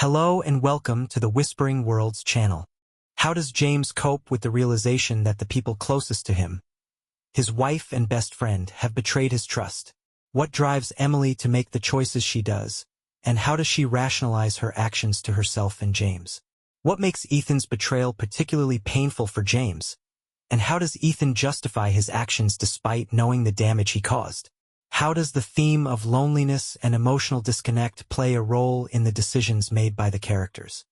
Hello and welcome to the Whispering Worlds channel. How does James cope with the realization that the people closest to him, his wife and best friend, have betrayed his trust? What drives Emily to make the choices she does? And how does she rationalize her actions to herself and James? What makes Ethan's betrayal particularly painful for James? And how does Ethan justify his actions despite knowing the damage he caused? How does the theme of loneliness and emotional disconnect play a role in the decisions made by the characters?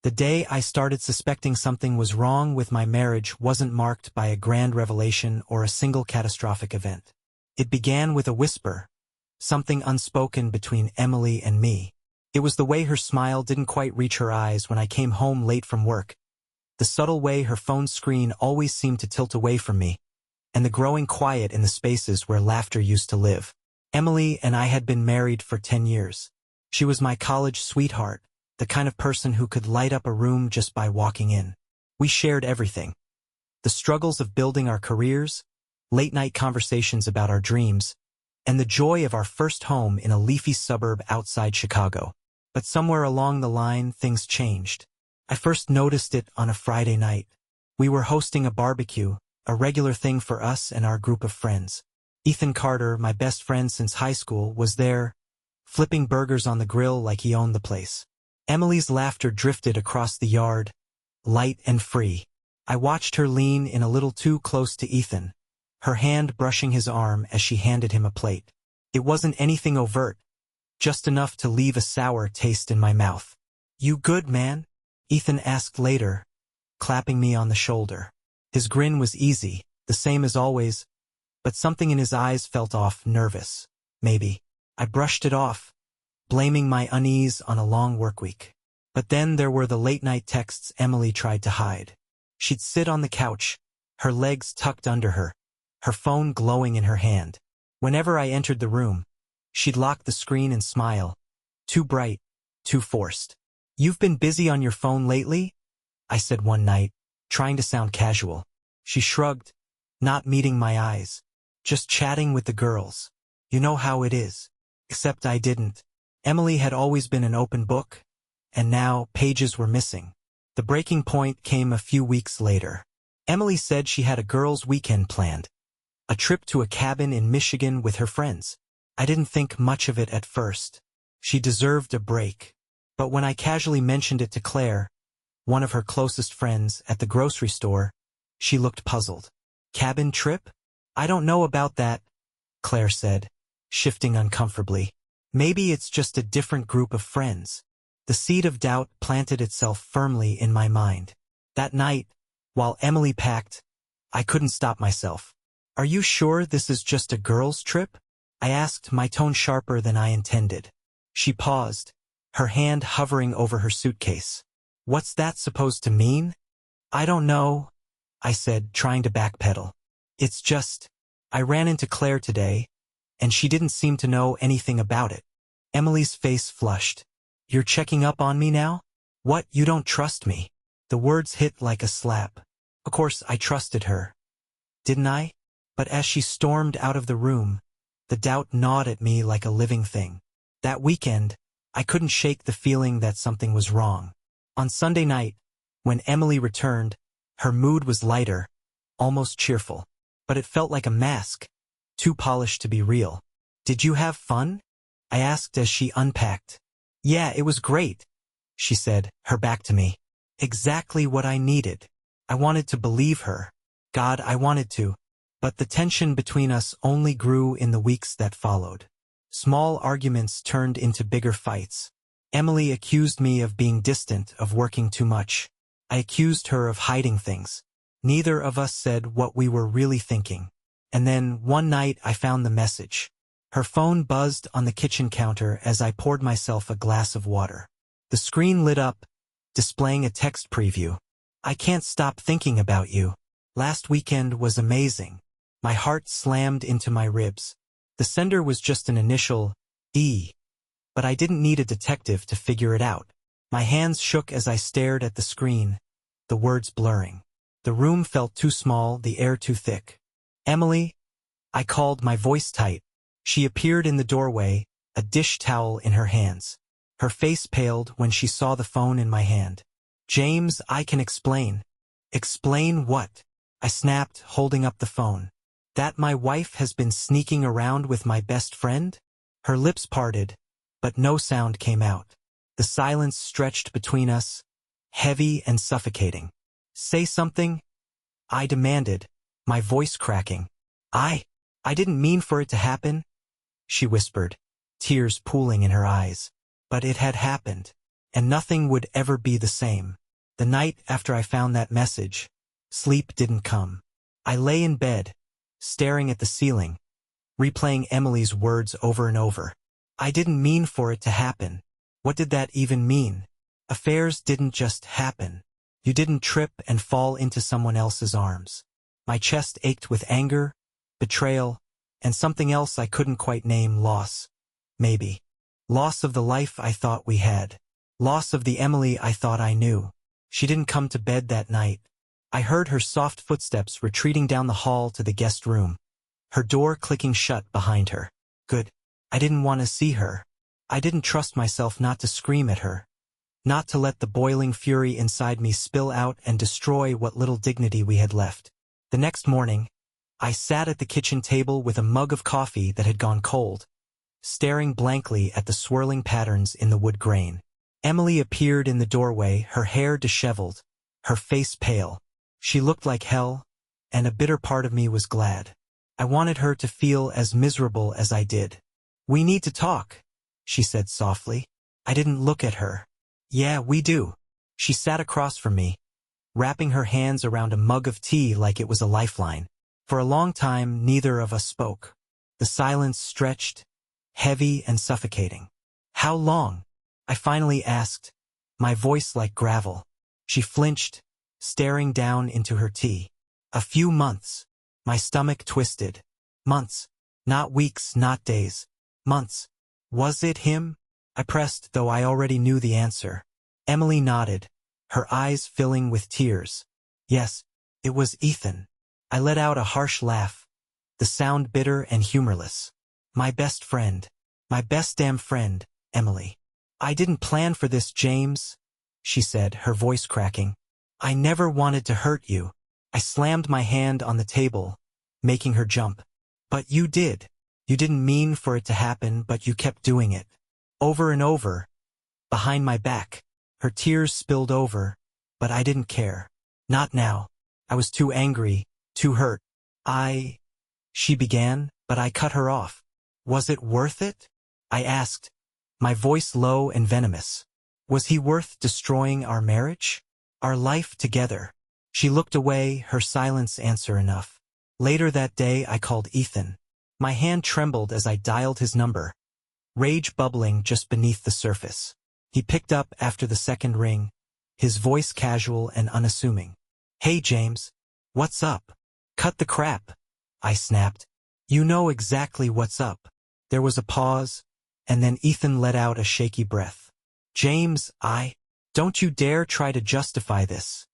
The day I started suspecting something was wrong with my marriage wasn't marked by a grand revelation or a single catastrophic event. It began with a whisper, something unspoken between Emily and me. It was the way her smile didn't quite reach her eyes when I came home late from work, the subtle way her phone screen always seemed to tilt away from me, and the growing quiet in the spaces where laughter used to live. Emily and I had been married for 10 years. She was my college sweetheart, the kind of person who could light up a room just by walking in. We shared everything. The struggles of building our careers, late-night conversations about our dreams, and the joy of our first home in a leafy suburb outside Chicago. But somewhere along the line, things changed. I first noticed it on a Friday night. We were hosting a barbecue, a regular thing for us and our group of friends. Ethan Carter, my best friend since high school, was there, flipping burgers on the grill like he owned the place. Emily's laughter drifted across the yard, light and free. I watched her lean in a little too close to Ethan, her hand brushing his arm as she handed him a plate. It wasn't anything overt, just enough to leave a sour taste in my mouth. "You good, man?" Ethan asked later, clapping me on the shoulder. His grin was easy, the same as always, but something in his eyes felt off, nervous. Maybe. I brushed it off, blaming my unease on a long workweek. But then there were the late-night texts Emily tried to hide. She'd sit on the couch, her legs tucked under her, her phone glowing in her hand. Whenever I entered the room, she'd lock the screen and smile. Too bright, too forced. "You've been busy on your phone lately?" I said one night, trying to sound casual. She shrugged, not meeting my eyes. "Just chatting with the girls. You know how it is." Except I didn't. Emily had always been an open book, and now pages were missing. The breaking point came a few weeks later. Emily said she had a girls' weekend planned, a trip to a cabin in Michigan with her friends. I didn't think much of it at first. She deserved a break. But when I casually mentioned it to Claire, one of her closest friends, at the grocery store, she looked puzzled. "Cabin trip? I don't know about that," Claire said, shifting uncomfortably. "Maybe it's just a different group of friends." The seed of doubt planted itself firmly in my mind. That night, while Emily packed, I couldn't stop myself. "Are you sure this is just a girls' trip?" I asked, my tone sharper than I intended. She paused, her hand hovering over her suitcase. "What's that supposed to mean?" "I don't know," I said, trying to backpedal. "It's just, I ran into Claire today, and she didn't seem to know anything about it." Emily's face flushed. "You're checking up on me now? What, you don't trust me?" The words hit like a slap. Of course I trusted her. Didn't I? But as she stormed out of the room, the doubt gnawed at me like a living thing. That weekend, I couldn't shake the feeling that something was wrong. On Sunday night, when Emily returned, her mood was lighter, almost cheerful. But it felt like a mask, too polished to be real. "Did you have fun?" I asked as she unpacked. "Yeah, it was great," she said, her back to me. Exactly what I needed. I wanted to believe her. God, I wanted to. But the tension between us only grew in the weeks that followed. Small arguments turned into bigger fights. Emily accused me of being distant, of working too much. I accused her of hiding things. Neither of us said what we were really thinking. And then, one night, I found the message. Her phone buzzed on the kitchen counter as I poured myself a glass of water. The screen lit up, displaying a text preview. "I can't stop thinking about you. Last weekend was amazing." My heart slammed into my ribs. The sender was just an initial E, but I didn't need a detective to figure it out. My hands shook as I stared at the screen, the words blurring. The room felt too small, the air too thick. "Emily?" I called, my voice tight. She appeared in the doorway, a dish towel in her hands. Her face paled when she saw the phone in my hand. "James, I can explain." "Explain what?" I snapped, holding up the phone. "That my wife has been sneaking around with my best friend?" Her lips parted, but no sound came out. The silence stretched between us, heavy and suffocating. "Say something," I demanded, my voice cracking. I didn't mean for it to happen," she whispered, tears pooling in her eyes. But it had happened, and nothing would ever be the same. The night after I found that message, sleep didn't come. I lay in bed, staring at the ceiling, replaying Emily's words over and over. I didn't mean for it to happen. What did that even mean? Affairs didn't just happen. You didn't trip and fall into someone else's arms. My chest ached with anger, betrayal, and something else I couldn't quite name. Loss. Maybe. Loss of the life I thought we had. Loss of the Emily I thought I knew. She didn't come to bed that night. I heard her soft footsteps retreating down the hall to the guest room, her door clicking shut behind her. Good. I didn't want to see her. I didn't trust myself not to scream at her, not to let the boiling fury inside me spill out and destroy what little dignity we had left. The next morning, I sat at the kitchen table with a mug of coffee that had gone cold, staring blankly at the swirling patterns in the wood grain. Emily appeared in the doorway, her hair disheveled, her face pale. She looked like hell, and a bitter part of me was glad. I wanted her to feel as miserable as I did. "We need to talk," she said softly. I didn't look at her. "Yeah, we do." She sat across from me, wrapping her hands around a mug of tea like it was a lifeline. For a long time, neither of us spoke. The silence stretched, heavy and suffocating. "How long?" I finally asked, my voice like gravel. She flinched, staring down into her tea. "A few months." My stomach twisted. Months. Not weeks, not days. Months. Was it him? I pressed, though I already knew the answer. Emily nodded, her eyes filling with tears. "Yes, it was Ethan." I let out a harsh laugh, the sound bitter and humorless. "My best friend. My best damn friend, Emily." "I didn't plan for this, James," she said, her voice cracking. "I never wanted to hurt you." I slammed my hand on the table, making her jump. "But you did. You didn't mean for it to happen, but you kept doing it. Over and over. Behind my back." Her tears spilled over, but I didn't care. Not now. I was too angry, too hurt. She began, but I cut her off. "Was it worth it?" I asked, my voice low and venomous. "Was he worth destroying our marriage? Our life together?" She looked away, her silence answer enough. Later that day I called Ethan. My hand trembled as I dialed his number, rage bubbling just beneath the surface. He picked up after the second ring, his voice casual and unassuming. "Hey James, what's up?" "Cut the crap," I snapped. "You know exactly what's up." There was a pause, and then Ethan let out a shaky breath. "James, don't you dare try to justify this,"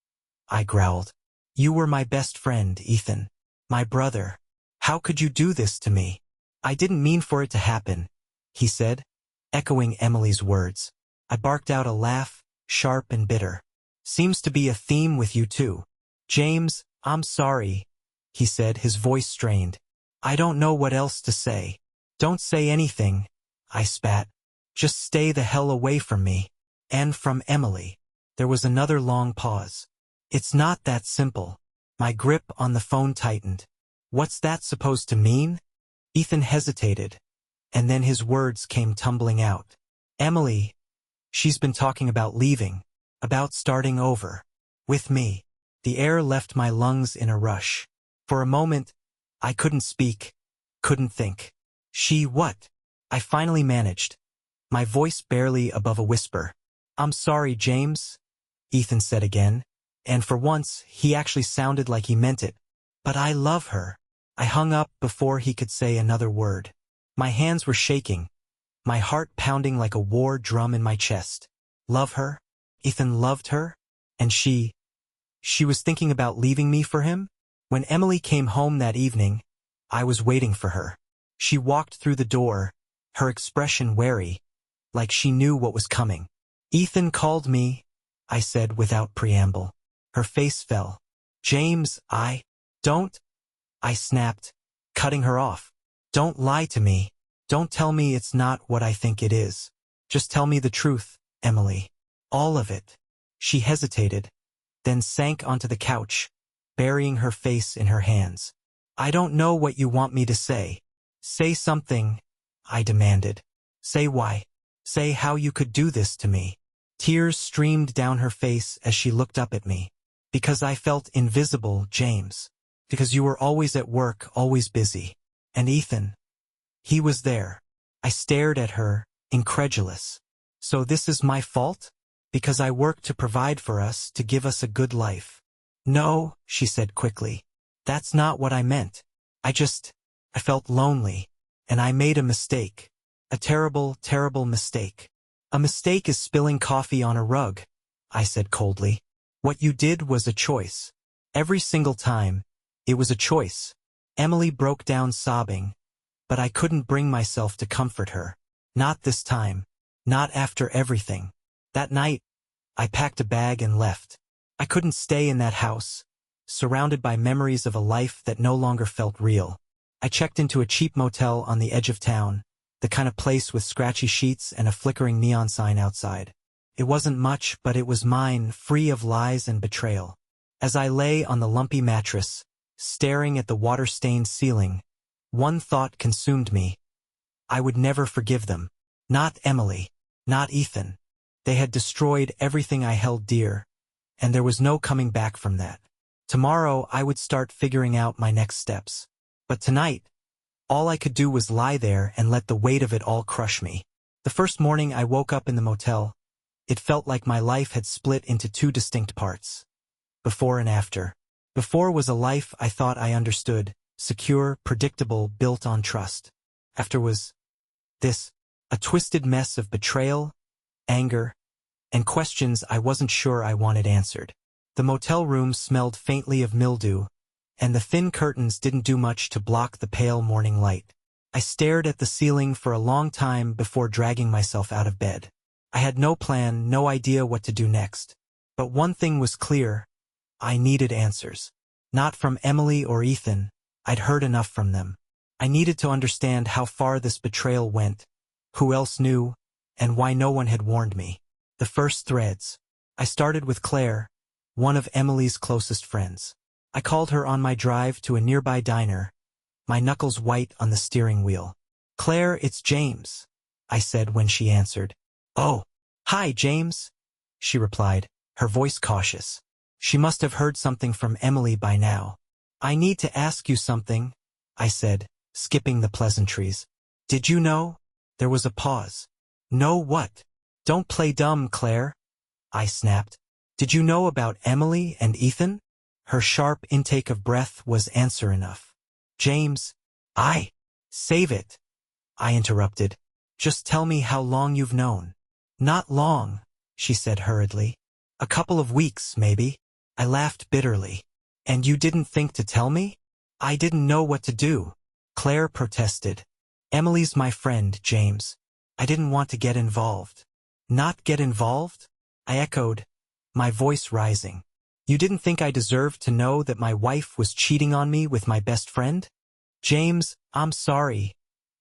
I growled. "You were my best friend, Ethan. My brother. How could you do this to me?" "I didn't mean for it to happen," he said, echoing Emily's words. I barked out a laugh, sharp and bitter. "Seems to be a theme with you too." "James, I'm sorry," he said, his voice strained. "I don't know what else to say." "Don't say anything," I spat. "Just stay the hell away from me. And from Emily." There was another long pause. "It's not that simple." My grip on the phone tightened. "What's that supposed to mean?" Ethan hesitated, and then his words came tumbling out. "Emily, she's been talking about leaving, about starting over. With me." The air left my lungs in a rush. For a moment, I couldn't speak, couldn't think. "She what?" I finally managed, my voice barely above a whisper. "I'm sorry, James," Ethan said again, and for once he actually sounded like he meant it. "But I love her." I hung up before he could say another word. My hands were shaking, my heart pounding like a war drum in my chest. Love her? Ethan loved her? And she was thinking about leaving me for him? When Emily came home that evening, I was waiting for her. She walked through the door, her expression wary, like she knew what was coming. "Ethan called me," I said without preamble. Her face fell. "James, don't," I snapped, cutting her off. "Don't lie to me. Don't tell me it's not what I think it is. Just tell me the truth, Emily. All of it." She hesitated, then sank onto the couch, burying her face in her hands. "I don't know what you want me to say." "Say something," I demanded. "Say why. Say how you could do this to me." Tears streamed down her face as she looked up at me. "Because I felt invisible, James. Because you were always at work, always busy. And Ethan, he was there." I stared at her, incredulous. "So this is my fault? Because I worked to provide for us, to give us a good life." "No," she said quickly. "That's not what I meant. I felt lonely, and I made a mistake. A terrible, terrible mistake." "A mistake is spilling coffee on a rug," I said coldly. "What you did was a choice. Every single time, it was a choice." Emily broke down sobbing, but I couldn't bring myself to comfort her. Not this time. Not after everything. That night, I packed a bag and left. I couldn't stay in that house, surrounded by memories of a life that no longer felt real. I checked into a cheap motel on the edge of town, the kind of place with scratchy sheets and a flickering neon sign outside. It wasn't much, but it was mine, free of lies and betrayal. As I lay on the lumpy mattress, staring at the water-stained ceiling, one thought consumed me. I would never forgive them. Not Emily. Not Ethan. They had destroyed everything I held dear, and there was no coming back from that. Tomorrow I would start figuring out my next steps. But tonight, all I could do was lie there and let the weight of it all crush me. The first morning I woke up in the motel, it felt like my life had split into two distinct parts. Before and after. Before was a life I thought I understood, secure, predictable, built on trust. After was this, a twisted mess of betrayal, anger, and questions I wasn't sure I wanted answered. The motel room smelled faintly of mildew, and the thin curtains didn't do much to block the pale morning light. I stared at the ceiling for a long time before dragging myself out of bed. I had no plan, no idea what to do next. But one thing was clear. I needed answers. Not from Emily or Ethan. I'd heard enough from them. I needed to understand how far this betrayal went, who else knew, and why no one had warned me. The first threads. I started with Claire, one of Emily's closest friends. I called her on my drive to a nearby diner, my knuckles white on the steering wheel. "Claire, it's James," I said when she answered. "Oh, hi, James," she replied, her voice cautious. She must have heard something from Emily by now. "I need to ask you something," I said, skipping the pleasantries. "Did you know?" There was a pause. "Know what?" "Don't play dumb, Claire," I snapped. "Did you know about Emily and Ethan?" Her sharp intake of breath was answer enough. "James, save it," I interrupted. "Just tell me how long you've known." "Not long," she said hurriedly. "A couple of weeks, maybe." I laughed bitterly. "And you didn't think to tell me?" "I didn't know what to do," Claire protested. "Emily's my friend, James. I didn't want to get involved." "Not get involved?" I echoed, my voice rising. "You didn't think I deserved to know that my wife was cheating on me with my best friend?" "James, I'm sorry,"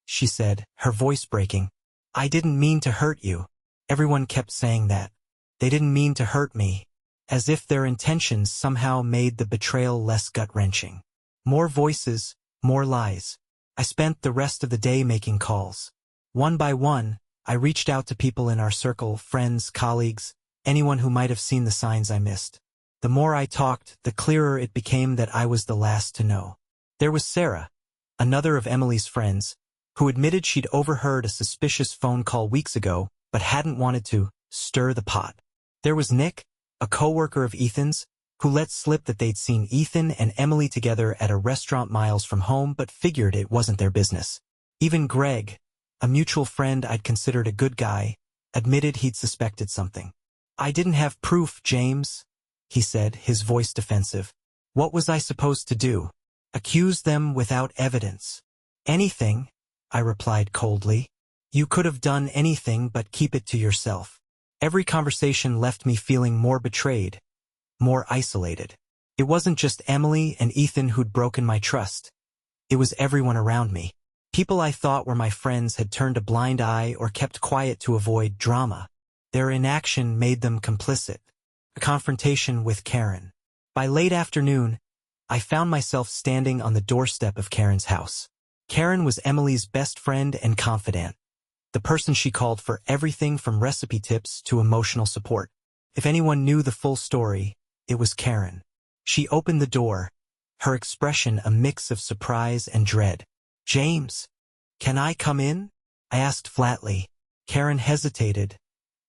she said, her voice breaking. "I didn't mean to hurt you." Everyone kept saying that. They didn't mean to hurt me, as if their intentions somehow made the betrayal less gut-wrenching. More voices, more lies. I spent the rest of the day making calls. One by one, I reached out to people in our circle, friends, colleagues, anyone who might have seen the signs I missed. The more I talked, the clearer it became that I was the last to know. There was Sarah, another of Emily's friends, who admitted she'd overheard a suspicious phone call weeks ago, but hadn't wanted to stir the pot. There was Nick, a coworker of Ethan's, who let slip that they'd seen Ethan and Emily together at a restaurant miles from home but figured it wasn't their business. Even Greg, a mutual friend I'd considered a good guy, admitted he'd suspected something. "I didn't have proof, James," he said, his voice defensive. "What was I supposed to do? Accuse them without evidence?" "Anything," I replied coldly. You could have done anything but keep it to yourself. Every conversation left me feeling more betrayed, more isolated. It wasn't just Emily and Ethan who'd broken my trust. It was everyone around me. People I thought were my friends had turned a blind eye or kept quiet to avoid drama. Their inaction made them complicit. A confrontation with Karen. By late afternoon, I found myself standing on the doorstep of Karen's house. Karen was Emily's best friend and confidant, the person she called for everything from recipe tips to emotional support. If anyone knew the full story, it was Karen. She opened the door, her expression a mix of surprise and dread. "James, can I come in?" I asked flatly. Karen hesitated,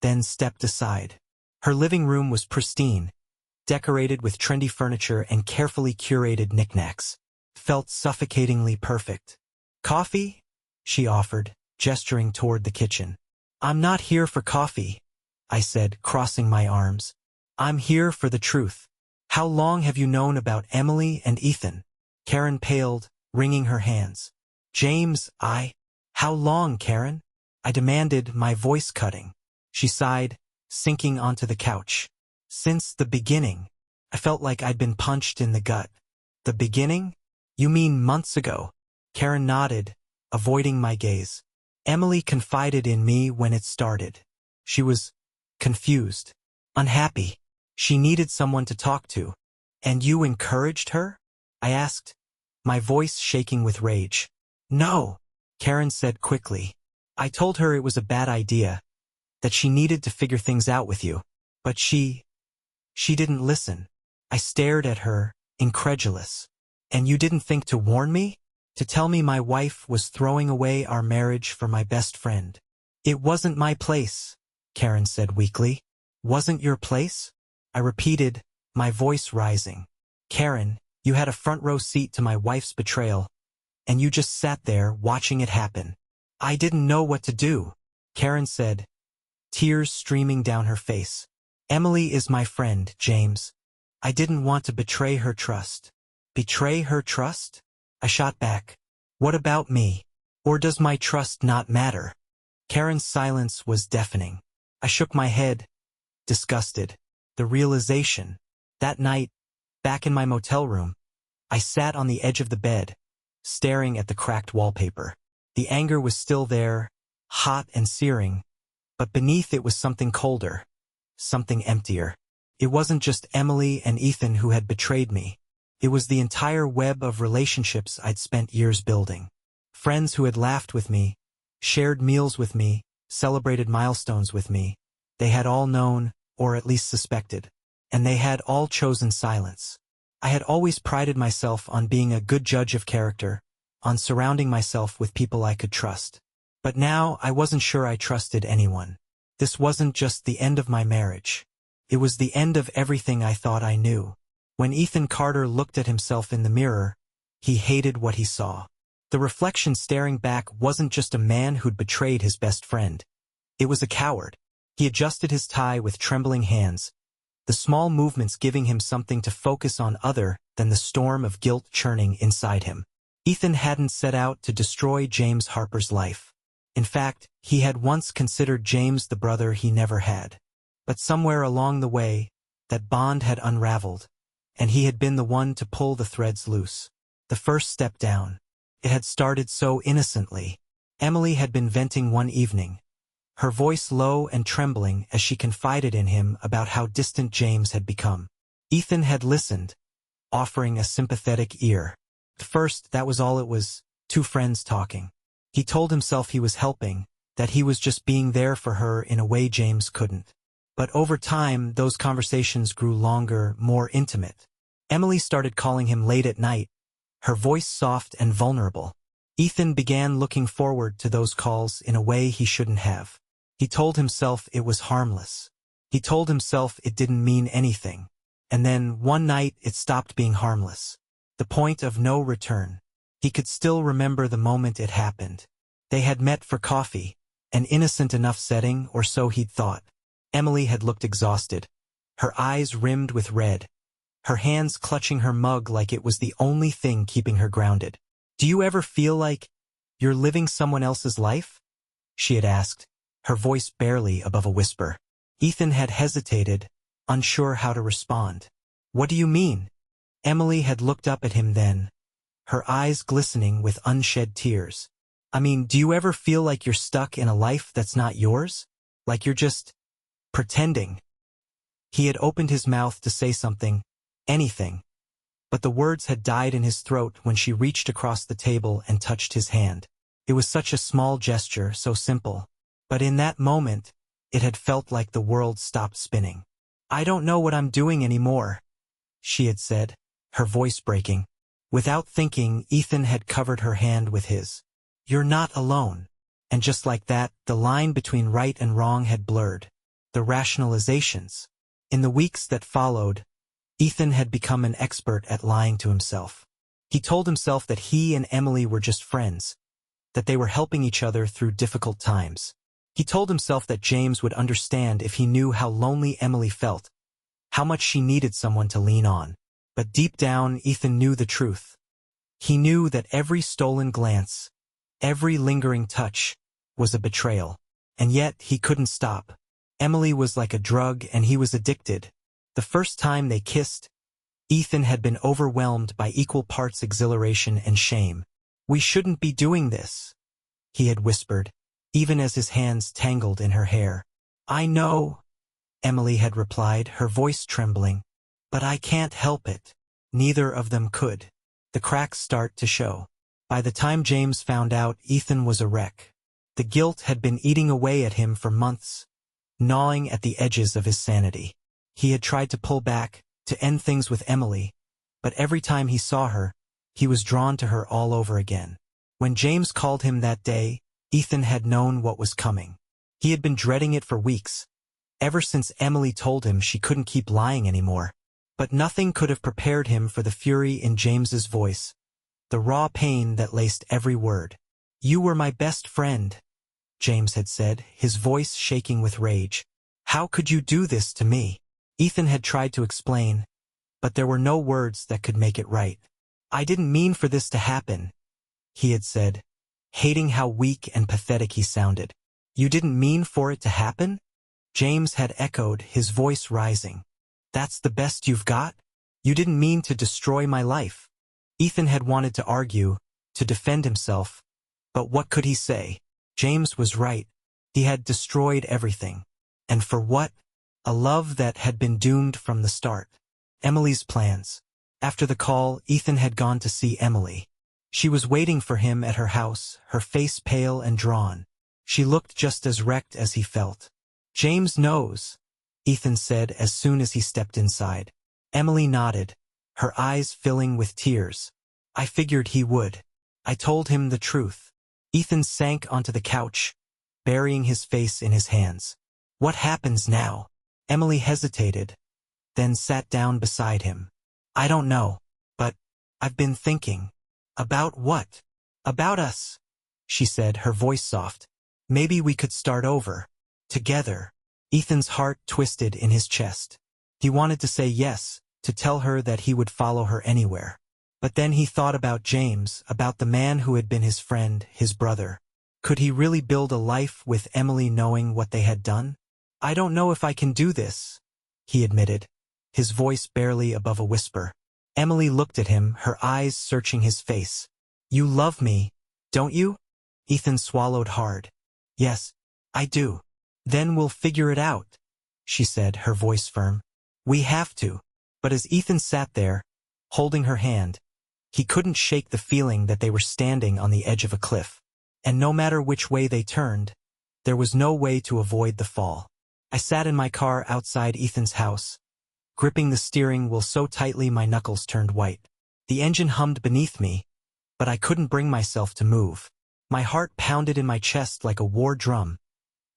then stepped aside. Her living room was pristine, decorated with trendy furniture and carefully curated knickknacks. Felt suffocatingly perfect. "Coffee?" she offered, gesturing toward the kitchen. "I'm not here for coffee," I said, crossing my arms. "I'm here for the truth. How long have you known about Emily and Ethan?" Karen paled, wringing her hands. "James, How long, Karen?" I demanded, my voice cutting. She sighed, sinking onto the couch. "Since the beginning." I felt like I'd been punched in the gut. "The beginning? You mean months ago?" Karen nodded, avoiding my gaze. "Emily confided in me when it started. She was confused, unhappy. She needed someone to talk to." "And you encouraged her?" I asked, my voice shaking with rage. "No," Karen said quickly. "I told her it was a bad idea, that she needed to figure things out with you. But she didn't listen." I stared at her, incredulous. "And you didn't think to warn me? To tell me my wife was throwing away our marriage for my best friend?" "It wasn't my place," Karen said weakly. "Wasn't your place?" I repeated, my voice rising. "Karen, you had a front row seat to my wife's betrayal, and you just sat there watching it happen." "I didn't know what to do," Karen said, tears streaming down her face. "Emily is my friend, James. I didn't want to betray her trust." "Betray her trust?" I shot back. "What about me? Or does my trust not matter?" Karen's silence was deafening. I shook my head, disgusted. The realization. That night, back in my motel room, I sat on the edge of the bed, staring at the cracked wallpaper. The anger was still there, hot and searing, but beneath it was something colder, something emptier. It wasn't just Emily and Ethan who had betrayed me. It was the entire web of relationships I'd spent years building. Friends who had laughed with me, shared meals with me, celebrated milestones with me. They had all known, or at least suspected. And they had all chosen silence. I had always prided myself on being a good judge of character, on surrounding myself with people I could trust. But now I wasn't sure I trusted anyone. This wasn't just the end of my marriage. It was the end of everything I thought I knew. When Ethan Carter looked at himself in the mirror, he hated what he saw. The reflection staring back wasn't just a man who'd betrayed his best friend. It was a coward. He adjusted his tie with trembling hands, the small movements giving him something to focus on other than the storm of guilt churning inside him. Ethan hadn't set out to destroy James Harper's life. In fact, he had once considered James the brother he never had. But somewhere along the way, that bond had unraveled, and he had been the one to pull the threads loose. The first step down. It had started so innocently. Emily had been venting one evening, her voice low and trembling as she confided in him about how distant James had become. Ethan had listened, offering a sympathetic ear. At first, that was all it was, two friends talking. He told himself he was helping, that he was just being there for her in a way James couldn't. But over time, those conversations grew longer, more intimate. Emily started calling him late at night, her voice soft and vulnerable. Ethan began looking forward to those calls in a way he shouldn't have. He told himself it was harmless. He told himself it didn't mean anything. And then, one night, it stopped being harmless. The point of no return. He could still remember the moment it happened. They had met for coffee, an innocent enough setting, or so he'd thought. Emily had looked exhausted, her eyes rimmed with red, her hands clutching her mug like it was the only thing keeping her grounded. "Do you ever feel like you're living someone else's life?" she had asked, her voice barely above a whisper. Ethan had hesitated, unsure how to respond. What do you mean? Emily had looked up at him then, her eyes glistening with unshed tears. I mean, do you ever feel like you're stuck in a life that's not yours? Like you're just pretending? He had opened his mouth to say something, anything, but the words had died in his throat when she reached across the table and touched his hand. It was such a small gesture, so simple, but in that moment, it had felt like the world stopped spinning. I don't know what I'm doing anymore, she had said, her voice breaking. Without thinking, Ethan had covered her hand with his. You're not alone. And just like that, the line between right and wrong had blurred. The rationalizations. In the weeks that followed, Ethan had become an expert at lying to himself. He told himself that he and Emily were just friends, that they were helping each other through difficult times. He told himself that James would understand if he knew how lonely Emily felt, how much she needed someone to lean on. But deep down, Ethan knew the truth. He knew that every stolen glance, every lingering touch, was a betrayal. And yet, he couldn't stop. Emily was like a drug and he was addicted. The first time they kissed, Ethan had been overwhelmed by equal parts exhilaration and shame. We shouldn't be doing this, he had whispered, even as his hands tangled in her hair. I know, Emily had replied, her voice trembling, but I can't help it. Neither of them could. The cracks start to show. By the time James found out, Ethan was a wreck. The guilt had been eating away at him for months, gnawing at the edges of his sanity. He had tried to pull back, to end things with Emily, but every time he saw her, he was drawn to her all over again. When James called him that day, Ethan had known what was coming. He had been dreading it for weeks, ever since Emily told him she couldn't keep lying anymore. But nothing could have prepared him for the fury in James's voice, the raw pain that laced every word. You were my best friend, James had said, his voice shaking with rage. How could you do this to me? Ethan had tried to explain, but there were no words that could make it right. I didn't mean for this to happen, he had said, hating how weak and pathetic he sounded. You didn't mean for it to happen? James had echoed, his voice rising. That's the best you've got? You didn't mean to destroy my life. Ethan had wanted to argue, to defend himself, but what could he say? James was right. He had destroyed everything. And for what? A love that had been doomed from the start. Emily's plans. After the call, Ethan had gone to see Emily. She was waiting for him at her house, her face pale and drawn. She looked just as wrecked as he felt. James knows, Ethan said as soon as he stepped inside. Emily nodded, her eyes filling with tears. I figured he would. I told him the truth. Ethan sank onto the couch, burying his face in his hands. What happens now? Emily hesitated, then sat down beside him. I don't know, but I've been thinking. About what? About us, she said, her voice soft. Maybe we could start over. Together. Ethan's heart twisted in his chest. He wanted to say yes, to tell her that he would follow her anywhere. But then he thought about James, about the man who had been his friend, his brother. Could he really build a life with Emily knowing what they had done? I don't know if I can do this, he admitted, his voice barely above a whisper. Emily looked at him, her eyes searching his face. You love me, don't you? Ethan swallowed hard. Yes, I do. Then we'll figure it out, she said, her voice firm. We have to. But as Ethan sat there, holding her hand, he couldn't shake the feeling that they were standing on the edge of a cliff. And no matter which way they turned, there was no way to avoid the fall. I sat in my car outside Ethan's house, gripping the steering wheel so tightly my knuckles turned white. The engine hummed beneath me, but I couldn't bring myself to move. My heart pounded in my chest like a war drum,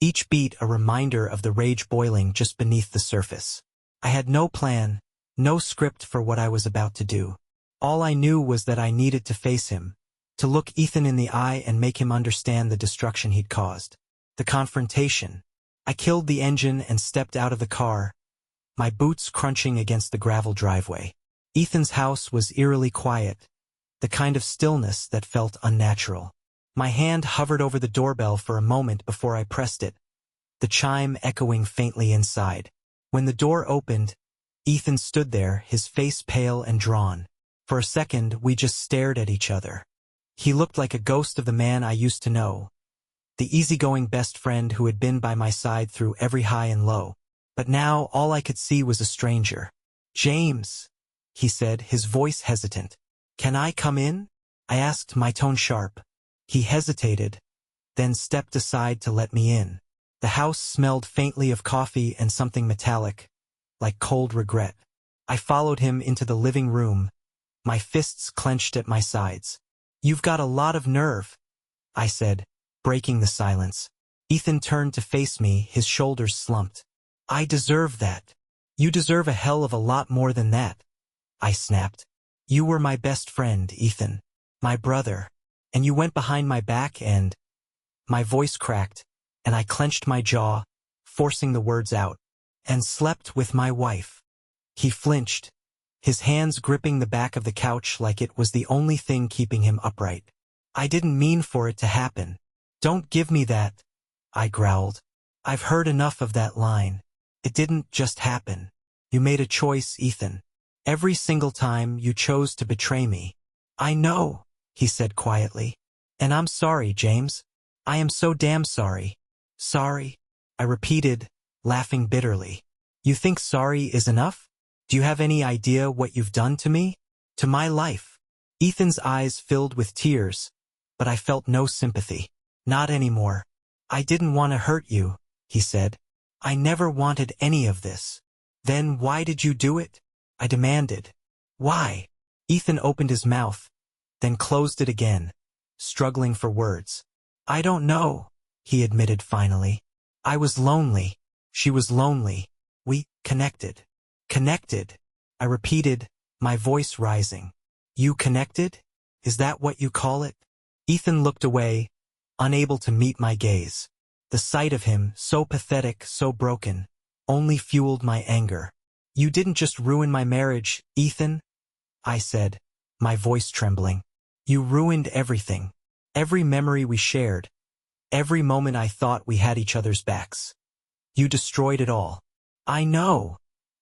each beat a reminder of the rage boiling just beneath the surface. I had no plan, no script for what I was about to do. All I knew was that I needed to face him, to look Ethan in the eye and make him understand the destruction he'd caused. The confrontation. I killed the engine and stepped out of the car, my boots crunching against the gravel driveway. Ethan's house was eerily quiet, the kind of stillness that felt unnatural. My hand hovered over the doorbell for a moment before I pressed it, the chime echoing faintly inside. When the door opened, Ethan stood there, his face pale and drawn. For a second, we just stared at each other. He looked like a ghost of the man I used to know, the easygoing best friend who had been by my side through every high and low. But now all I could see was a stranger. "James," he said, his voice hesitant. "Can I come in?" I asked, my tone sharp. He hesitated, then stepped aside to let me in. The house smelled faintly of coffee and something metallic, like cold regret. I followed him into the living room, my fists clenched at my sides. "You've got a lot of nerve," I said, breaking the silence. Ethan turned to face me, his shoulders slumped. "I deserve that." "You deserve a hell of a lot more than that," I snapped. "You were my best friend, Ethan. My brother. And you went behind my back and—" My voice cracked, and I clenched my jaw, forcing the words out. "And slept with my wife." He flinched, his hands gripping the back of the couch like it was the only thing keeping him upright. "I didn't mean for it to happen." "Don't give me that," I growled. "I've heard enough of that line. It didn't just happen. You made a choice, Ethan. Every single time you chose to betray me." "I know," he said quietly. "And I'm sorry, James. I am so damn sorry." "Sorry?" I repeated, laughing bitterly. "You think sorry is enough? Do you have any idea what you've done to me? To my life?" Ethan's eyes filled with tears, but I felt no sympathy. "Not anymore. I didn't want to hurt you," he said. "I never wanted any of this." "Then why did you do it?" I demanded. "Why?" Ethan opened his mouth, then closed it again, struggling for words. "I don't know," he admitted finally. "I was lonely. She was lonely. We connected." "Connected?" I repeated, my voice rising. "You connected? Is that what you call it?" Ethan looked away, unable to meet my gaze. The sight of him, so pathetic, so broken, only fueled my anger. "You didn't just ruin my marriage, Ethan," I said, my voice trembling. "You ruined everything. Every memory we shared. Every moment I thought we had each other's backs. You destroyed it all." "I know,"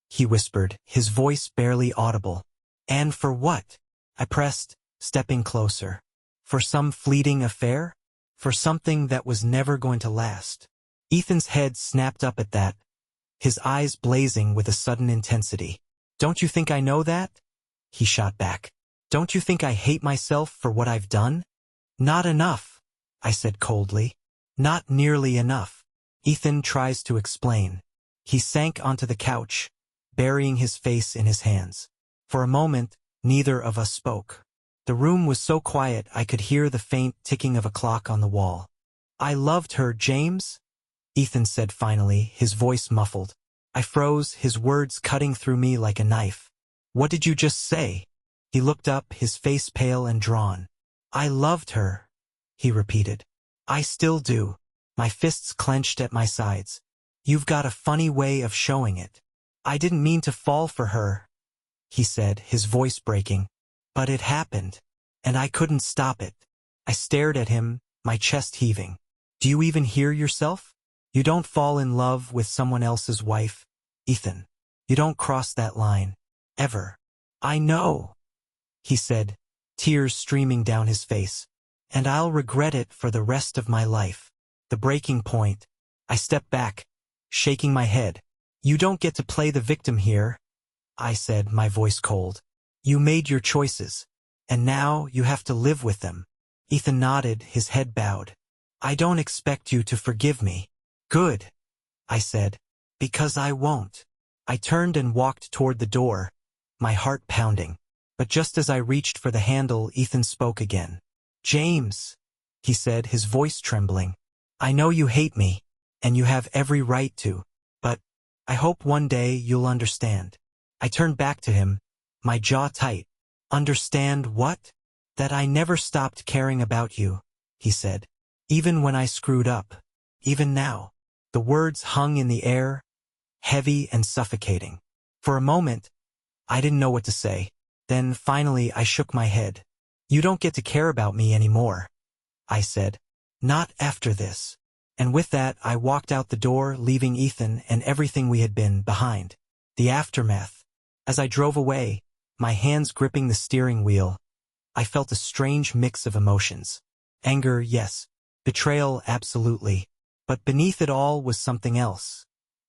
he whispered, his voice barely audible. "And for what?" I pressed, stepping closer. "For some fleeting affair? For something that was never going to last?" Ethan's head snapped up at that, his eyes blazing with a sudden intensity. "Don't you think I know that?" he shot back. "Don't you think I hate myself for what I've done?" "Not enough," I said coldly. "Not nearly enough." Ethan tries to explain. He sank onto the couch, burying his face in his hands. For a moment, neither of us spoke. The room was so quiet I could hear the faint ticking of a clock on the wall. "I loved her, James," Ethan said finally, his voice muffled. I froze, his words cutting through me like a knife. "What did you just say?" He looked up, his face pale and drawn. "I loved her," he repeated. "I still do." My fists clenched at my sides. "You've got a funny way of showing it." "I didn't mean to fall for her," he said, his voice breaking. "But it happened, and I couldn't stop it." I stared at him, my chest heaving. "Do you even hear yourself? You don't fall in love with someone else's wife, Ethan. You don't cross that line. Ever." "I know," he said, tears streaming down his face. "And I'll regret it for the rest of my life." The breaking point. I stepped back, shaking my head. "You don't get to play the victim here," I said, my voice cold. "You made your choices, and now you have to live with them." Ethan nodded, his head bowed. "I don't expect you to forgive me." "Good," I said, "because I won't." I turned and walked toward the door, my heart pounding. But just as I reached for the handle, Ethan spoke again. "James," he said, his voice trembling. "I know you hate me, and you have every right to, but I hope one day you'll understand." I turned back to him, my jaw tight. "Understand what?" "That I never stopped caring about you," he said. "Even when I screwed up. Even now." The words hung in the air, heavy and suffocating. For a moment, I didn't know what to say. Then, finally, I shook my head. "You don't get to care about me anymore," I said. Not after this. And with that, I walked out the door, leaving Ethan and everything we had been behind. The aftermath. As I drove away, my hands gripping the steering wheel, I felt a strange mix of emotions. Anger, yes. Betrayal, absolutely. But beneath it all was something else.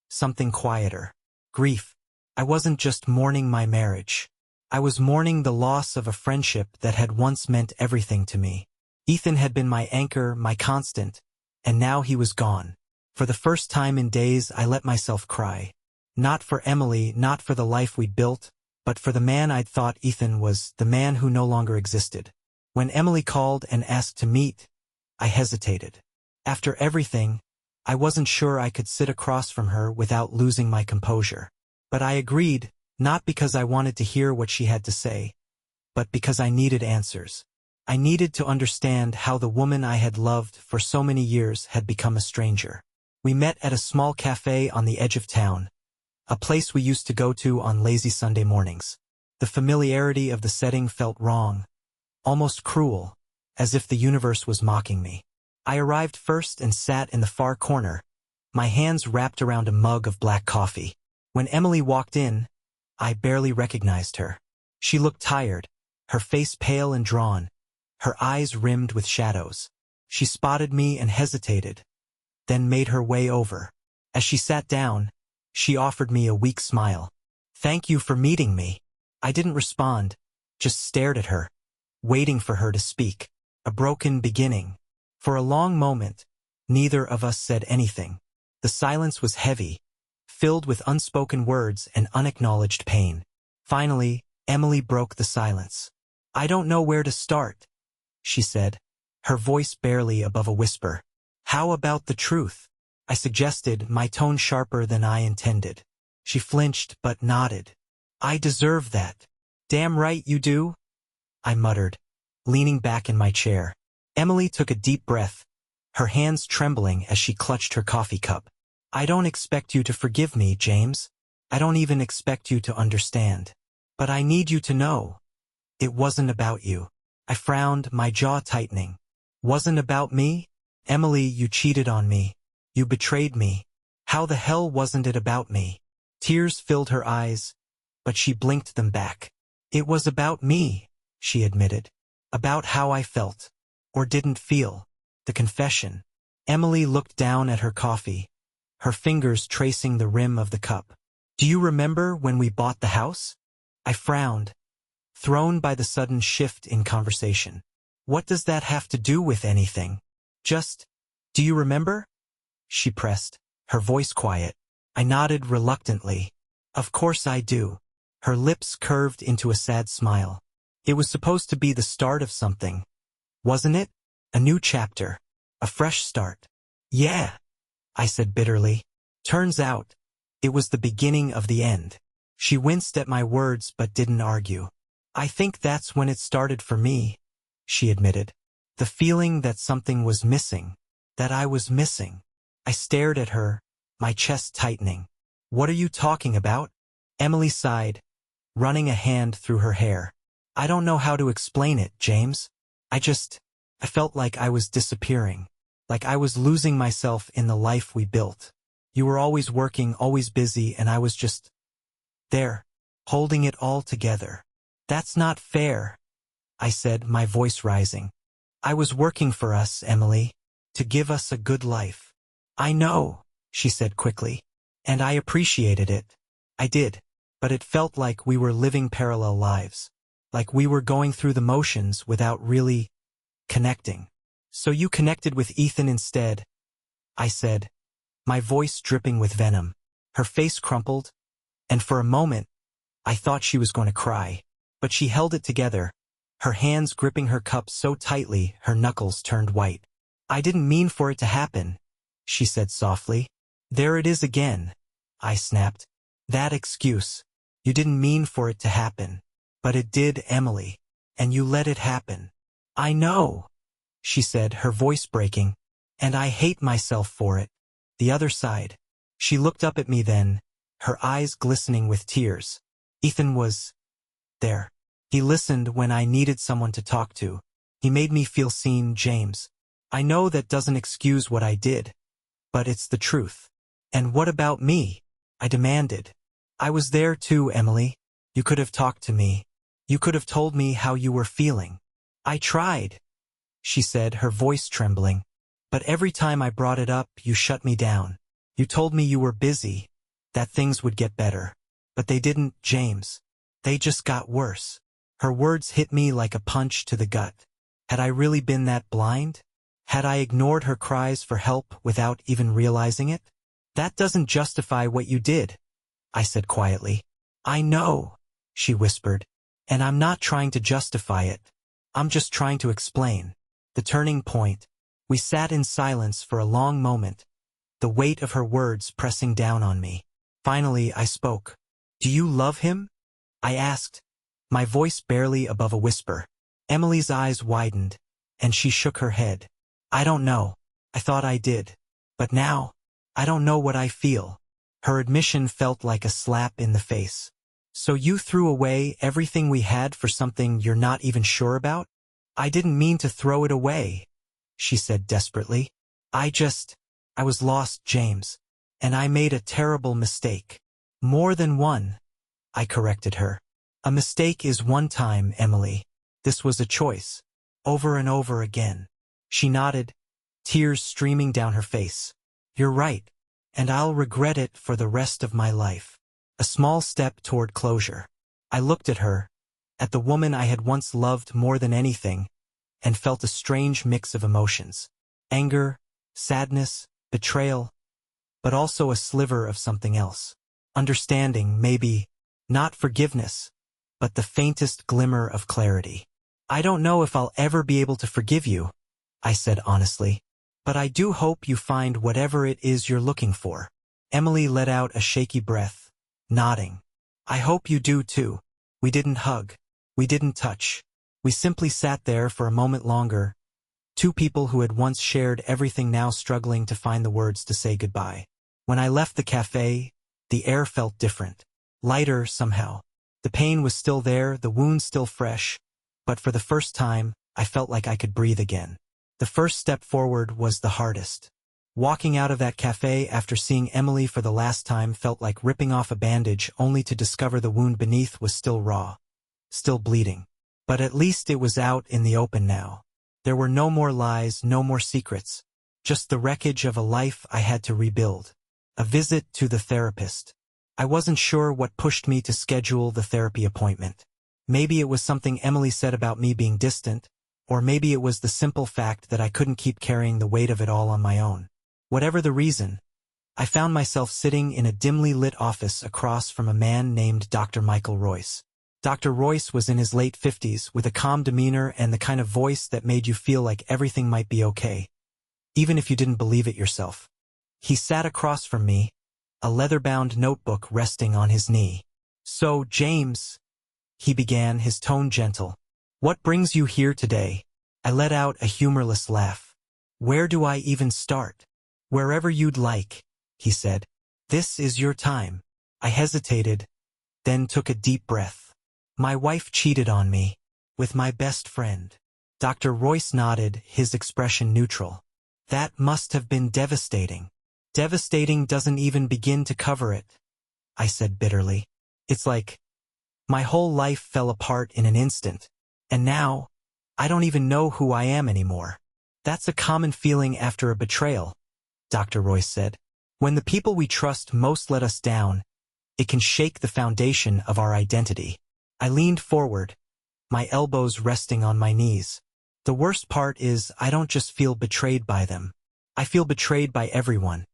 Something quieter. Grief. I wasn't just mourning my marriage. I was mourning the loss of a friendship that had once meant everything to me. Ethan had been my anchor, my constant, and now he was gone. For the first time in days, I let myself cry. Not for Emily, not for the life we'd built, but for the man I'd thought Ethan was, the man who no longer existed. When Emily called and asked to meet, I hesitated. After everything, I wasn't sure I could sit across from her without losing my composure. But I agreed, not because I wanted to hear what she had to say, but because I needed answers. I needed to understand how the woman I had loved for so many years had become a stranger. We met at a small cafe on the edge of town, a place we used to go to on lazy Sunday mornings. The familiarity of the setting felt wrong, almost cruel, as if the universe was mocking me. I arrived first and sat in the far corner, my hands wrapped around a mug of black coffee. When Emily walked in, I barely recognized her. She looked tired, her face pale and drawn, her eyes rimmed with shadows. She spotted me and hesitated, then made her way over. As she sat down, she offered me a weak smile. "Thank you for meeting me." I didn't respond, just stared at her, waiting for her to speak. A broken beginning. For a long moment, neither of us said anything. The silence was heavy, filled with unspoken words and unacknowledged pain. Finally, Emily broke the silence. "I don't know where to start," she said, her voice barely above a whisper. "How about the truth?" I suggested, my tone sharper than I intended. She flinched but nodded. "I deserve that." "Damn right you do," I muttered, leaning back in my chair. Emily took a deep breath, her hands trembling as she clutched her coffee cup. "I don't expect you to forgive me, James. I don't even expect you to understand. But I need you to know. It wasn't about you." I frowned, my jaw tightening. "Wasn't about me? Emily, you cheated on me. You betrayed me. How the hell wasn't it about me?" Tears filled her eyes, but she blinked them back. "It was about me," she admitted. "About how I felt. Or didn't feel." The confession. Emily looked down at her coffee, her fingers tracing the rim of the cup. "Do you remember when we bought the house?" I frowned, thrown by the sudden shift in conversation. "What does that have to do with anything? Just, do you remember?" She pressed, her voice quiet. I nodded reluctantly. "Of course I do." Her lips curved into a sad smile. "It was supposed to be the start of something, wasn't it? A new chapter. A fresh start." "Yeah," I said bitterly. "Turns out, it was the beginning of the end." She winced at my words but didn't argue. "I think that's when it started for me," she admitted. "The feeling that something was missing, that I was missing." I stared at her, my chest tightening. "What are you talking about?" Emily sighed, running a hand through her hair. "I don't know how to explain it, James. I felt like I was disappearing, like I was losing myself in the life we built. You were always working, always busy, and I was just there, holding it all together." "That's not fair," I said, my voice rising. "I was working for us, Emily, to give us a good life." "I know," she said quickly, "and I appreciated it. I did. But it felt like we were living parallel lives, like we were going through the motions without really connecting." "So you connected with Ethan instead," I said, my voice dripping with venom. Her face crumpled, and for a moment, I thought she was going to cry. But she held it together, her hands gripping her cup so tightly her knuckles turned white. "I didn't mean for it to happen," she said softly. "There it is again," I snapped. "That excuse. You didn't mean for it to happen. But it did, Emily. And you let it happen." "I know," she said, her voice breaking. "And I hate myself for it." The other side. She looked up at me then, her eyes glistening with tears. "Ethan was there. He listened when I needed someone to talk to. He made me feel seen, James. I know that doesn't excuse what I did, but it's the truth. And what about me? I demanded. I was there too, Emily. You could have talked to me. You could have told me how you were feeling. I tried, she said, her voice trembling. But every time I brought it up, you shut me down. You told me you were busy, that things would get better. But they didn't, James. They just got worse. Her words hit me like a punch to the gut. Had I really been that blind? Had I ignored her cries for help without even realizing it? That doesn't justify what you did, I said quietly. I know, she whispered, and I'm not trying to justify it. I'm just trying to explain. The turning point. We sat in silence for a long moment, the weight of her words pressing down on me. Finally, I spoke. Do you love him? I asked, my voice barely above a whisper. Emily's eyes widened, and she shook her head. I don't know. I thought I did. But now, I don't know what I feel. Her admission felt like a slap in the face. So you threw away everything we had for something you're not even sure about? I didn't mean to throw it away, she said desperately. I was lost, James. And I made a terrible mistake. More than one, I corrected her. A mistake is one time, Emily. This was a choice. Over and over again. She nodded, tears streaming down her face. You're right, and I'll regret it for the rest of my life. A small step toward closure. I looked at her, at the woman I had once loved more than anything, and felt a strange mix of emotions. Anger, sadness, betrayal, but also a sliver of something else. Understanding, maybe, not forgiveness, but the faintest glimmer of clarity. I don't know if I'll ever be able to forgive you, I said honestly, but I do hope you find whatever it is you're looking for. Emily let out a shaky breath, nodding. I hope you do too. We didn't hug. We didn't touch. We simply sat there for a moment longer, two people who had once shared everything now struggling to find the words to say goodbye. When I left the cafe, the air felt different, lighter somehow. The pain was still there, the wound still fresh, but for the first time, I felt like I could breathe again. The first step forward was the hardest. Walking out of that cafe after seeing Emily for the last time felt like ripping off a bandage only to discover the wound beneath was still raw, still bleeding. But at least it was out in the open now. There were no more lies, no more secrets, just the wreckage of a life I had to rebuild. A visit to the therapist. I wasn't sure what pushed me to schedule the therapy appointment. Maybe it was something Emily said about me being distant, or maybe it was the simple fact that I couldn't keep carrying the weight of it all on my own. Whatever the reason, I found myself sitting in a dimly lit office across from a man named Dr. Michael Royce. Dr. Royce was in his late 50s with a calm demeanor and the kind of voice that made you feel like everything might be okay, even if you didn't believe it yourself. He sat across from me, a leather-bound notebook resting on his knee. So, James, he began, his tone gentle. What brings you here today? I let out a humorless laugh. Where do I even start? Wherever you'd like, he said. This is your time. I hesitated, then took a deep breath. My wife cheated on me, with my best friend. Dr. Royce nodded, his expression neutral. That must have been devastating. Devastating doesn't even begin to cover it, I said bitterly. It's like my whole life fell apart in an instant, and now I don't even know who I am anymore. That's a common feeling after a betrayal, Dr. Royce said. When the people we trust most let us down, it can shake the foundation of our identity. I leaned forward, my elbows resting on my knees. The worst part is I don't just feel betrayed by them. I feel betrayed by everyone.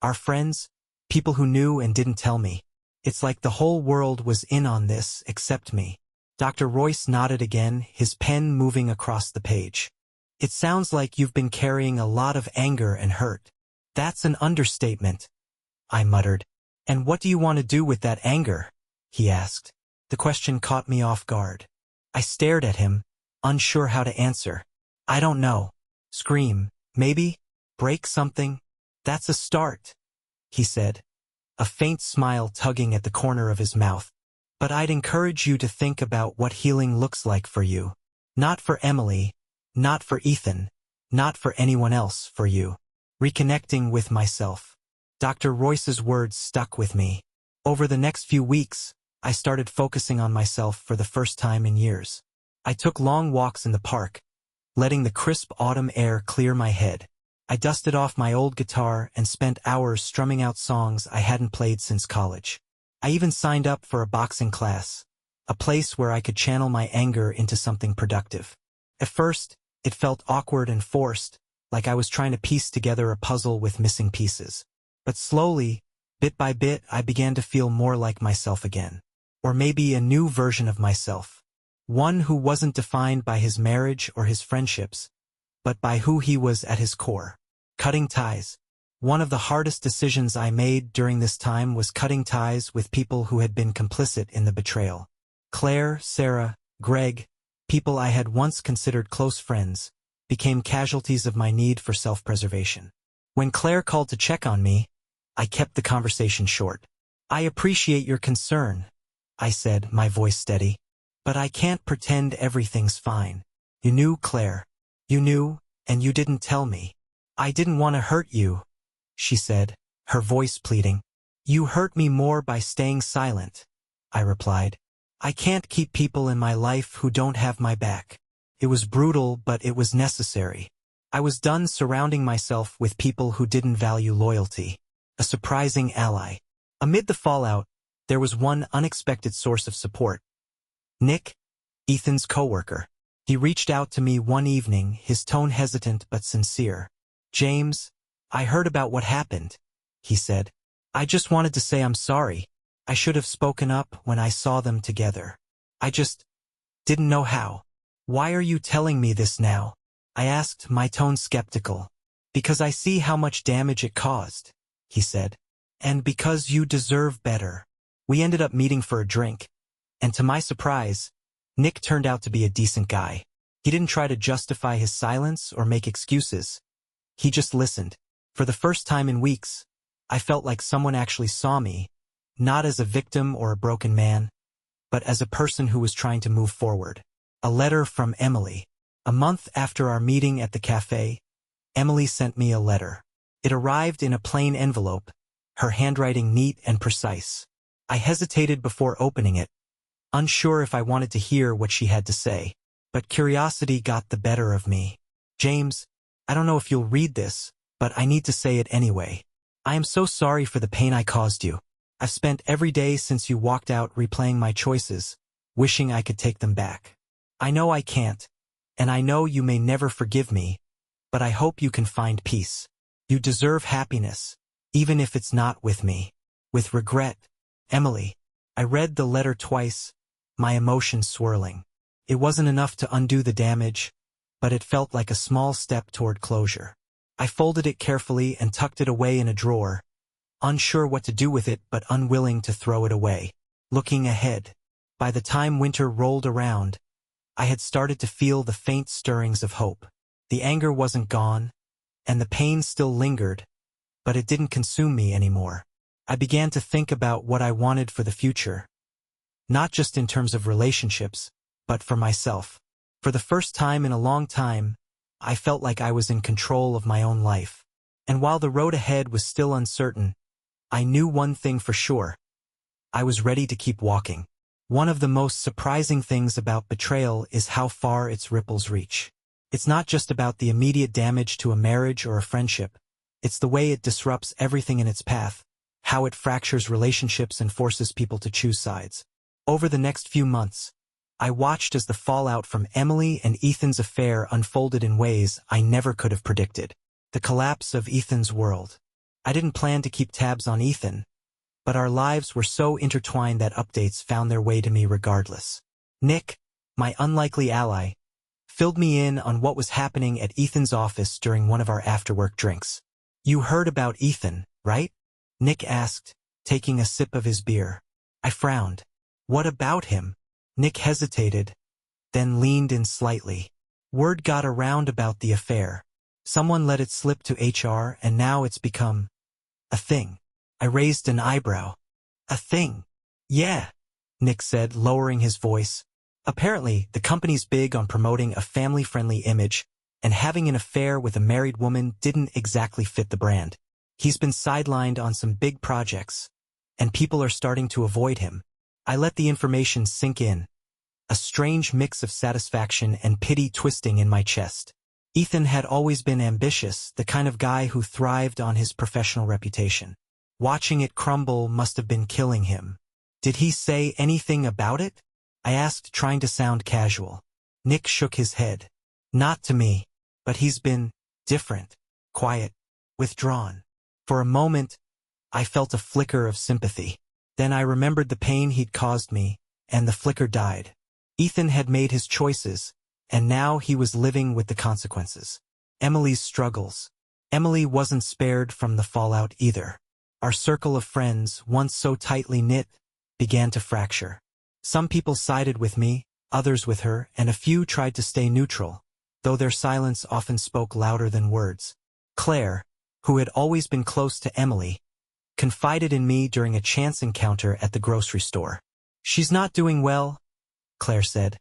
Our friends, people who knew and didn't tell me. It's like the whole world was in on this except me. Dr. Royce nodded again, his pen moving across the page. It sounds like you've been carrying a lot of anger and hurt. That's an understatement, I muttered. And what do you want to do with that anger? He asked. The question caught me off guard. I stared at him, unsure how to answer. I don't know. Scream, maybe? Break something? That's a start, he said, a faint smile tugging at the corner of his mouth. But I'd encourage you to think about what healing looks like for you. Not for Emily, not for Ethan, Not for anyone else, for you. Reconnecting with myself. Dr. Royce's words stuck with me. Over the next few weeks, I started focusing on myself for the first time in years. I took long walks in the park, letting the crisp autumn air clear my head. I dusted off my old guitar and spent hours strumming out songs I hadn't played since college. I even signed up for a boxing class, a place where I could channel my anger into something productive. At first, it felt awkward and forced, like I was trying to piece together a puzzle with missing pieces. But slowly, bit by bit, I began to feel more like myself again. Or maybe a new version of myself. One who wasn't defined by his marriage or his friendships, but by who he was at his core. Cutting ties. One of the hardest decisions I made during this time was cutting ties with people who had been complicit in the betrayal. Claire, Sarah, Greg, people I had once considered close friends, became casualties of my need for self-preservation. When Claire called to check on me, I kept the conversation short. "I appreciate your concern," I said, my voice steady. "But I can't pretend everything's fine. You knew, Claire. You knew, and you didn't tell me." "I didn't want to hurt you," she said, her voice pleading. "You hurt me more by staying silent," I replied. "I can't keep people in my life who don't have my back." It was brutal, but it was necessary. I was done surrounding myself with people who didn't value loyalty. A surprising ally. Amid the fallout, there was one unexpected source of support. Nick, Ethan's coworker. He reached out to me one evening, his tone hesitant but sincere. "James, I heard about what happened," he said. "I just wanted to say I'm sorry. I should have spoken up when I saw them together. I just didn't know how." "Why are you telling me this now?" I asked, my tone skeptical. "Because I see how much damage it caused," he said. "And because you deserve better." We ended up meeting for a drink, and to my surprise, Nick turned out to be a decent guy. He didn't try to justify his silence or make excuses. He just listened. For the first time in weeks, I felt like someone actually saw me, not as a victim or a broken man, but as a person who was trying to move forward. A letter from Emily. A month after our meeting at the cafe, Emily sent me a letter. It arrived in a plain envelope, her handwriting neat and precise. I hesitated before opening it, unsure if I wanted to hear what she had to say. But curiosity got the better of me. "James, I don't know if you'll read this, but I need to say it anyway. I am so sorry for the pain I caused you. I've spent every day since you walked out replaying my choices, wishing I could take them back. I know I can't, and I know you may never forgive me, but I hope you can find peace. You deserve happiness, even if it's not with me. With regret, Emily." I read the letter twice, my emotions swirling. It wasn't enough to undo the damage, but it felt like a small step toward closure. I folded it carefully and tucked it away in a drawer, unsure what to do with it but unwilling to throw it away. Looking ahead. By the time winter rolled around, I had started to feel the faint stirrings of hope. The anger wasn't gone, and the pain still lingered, but it didn't consume me anymore. I began to think about what I wanted for the future. Not just in terms of relationships, but for myself. For the first time in a long time, I felt like I was in control of my own life. And while the road ahead was still uncertain, I knew one thing for sure. I was ready to keep walking. One of the most surprising things about betrayal is how far its ripples reach. It's not just about the immediate damage to a marriage or a friendship. It's the way it disrupts everything in its path, how it fractures relationships and forces people to choose sides. Over the next few months, I watched as the fallout from Emily and Ethan's affair unfolded in ways I never could have predicted. The collapse of Ethan's world. I didn't plan to keep tabs on Ethan, but our lives were so intertwined that updates found their way to me regardless. Nick, my unlikely ally, filled me in on what was happening at Ethan's office during one of our after-work drinks. "You heard about Ethan, right?" Nick asked, taking a sip of his beer. I frowned. "What about him?" Nick hesitated, then leaned in slightly. "Word got around about the affair. Someone let it slip to HR and now it's become a thing." I raised an eyebrow. "A thing?" "Yeah," Nick said, lowering his voice. "Apparently, the company's big on promoting a family-friendly image, and having an affair with a married woman didn't exactly fit the brand. He's been sidelined on some big projects, and people are starting to avoid him. I let the information sink in, a strange mix of satisfaction and pity twisting in my chest. Ethan had always been ambitious, the kind of guy who thrived on his professional reputation. Watching it crumble must have been killing him. Did he say anything about it? I asked, trying to sound casual. Nick shook his head. Not to me, but he's been different, quiet, withdrawn. For a moment, I felt a flicker of sympathy. Then I remembered the pain he'd caused me, and the flicker died. Ethan had made his choices, and now he was living with the consequences. Emily's struggles. Emily wasn't spared from the fallout either. Our circle of friends, once so tightly knit, began to fracture. Some people sided with me, others with her, and a few tried to stay neutral, though their silence often spoke louder than words. Claire, who had always been close to Emily, confided in me during a chance encounter at the grocery store. She's not doing well, Claire said,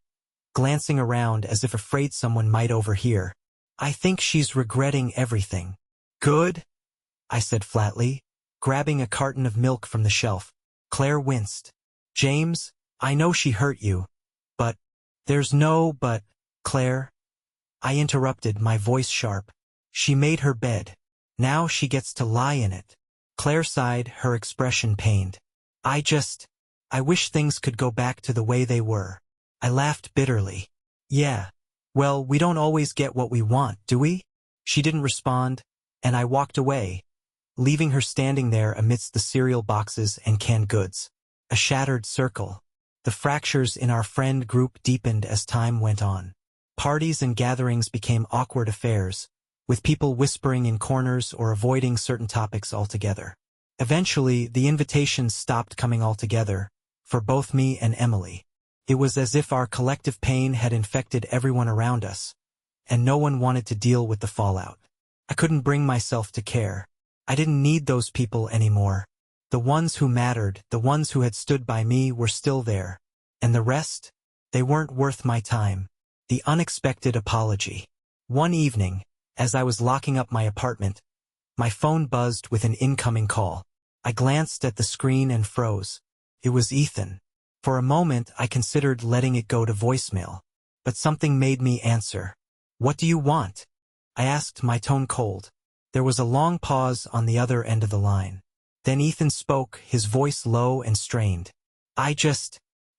glancing around as if afraid someone might overhear. I think she's regretting everything. Good, I said flatly, grabbing a carton of milk from the shelf. Claire winced. James, I know she hurt you, but there's no but, Claire. I interrupted, my voice sharp. She made her bed. Now she gets to lie in it. Claire sighed, her expression pained. I wish things could go back to the way they were. I laughed bitterly. Yeah. Well, we don't always get what we want, do we? She didn't respond, and I walked away, leaving her standing there amidst the cereal boxes and canned goods. A shattered circle. The fractures in our friend group deepened as time went on. Parties and gatherings became awkward affairs, with people whispering in corners or avoiding certain topics altogether. Eventually, the invitations stopped coming altogether, for both me and Emily. It was as if our collective pain had infected everyone around us, and no one wanted to deal with the fallout. I couldn't bring myself to care. I didn't need those people anymore. The ones who mattered, the ones who had stood by me, were still there. And the rest? They weren't worth my time. The unexpected apology. One evening, as I was locking up my apartment, my phone buzzed with an incoming call. I glanced at the screen and froze. It was Ethan. For a moment, I considered letting it go to voicemail, but something made me answer. What do you want? I asked, my tone cold. There was a long pause on the other end of the line. Then Ethan spoke, his voice low and strained. I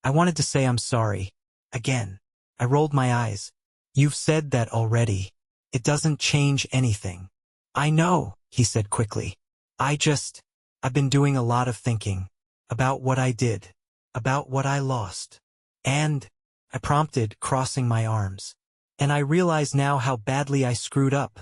wanted to say I'm sorry. Again. I rolled my eyes. You've said that already. It doesn't change anything. I know, he said quickly. I've been doing a lot of thinking. About what I did. About what I lost. And, I prompted, crossing my arms. And I realize now how badly I screwed up,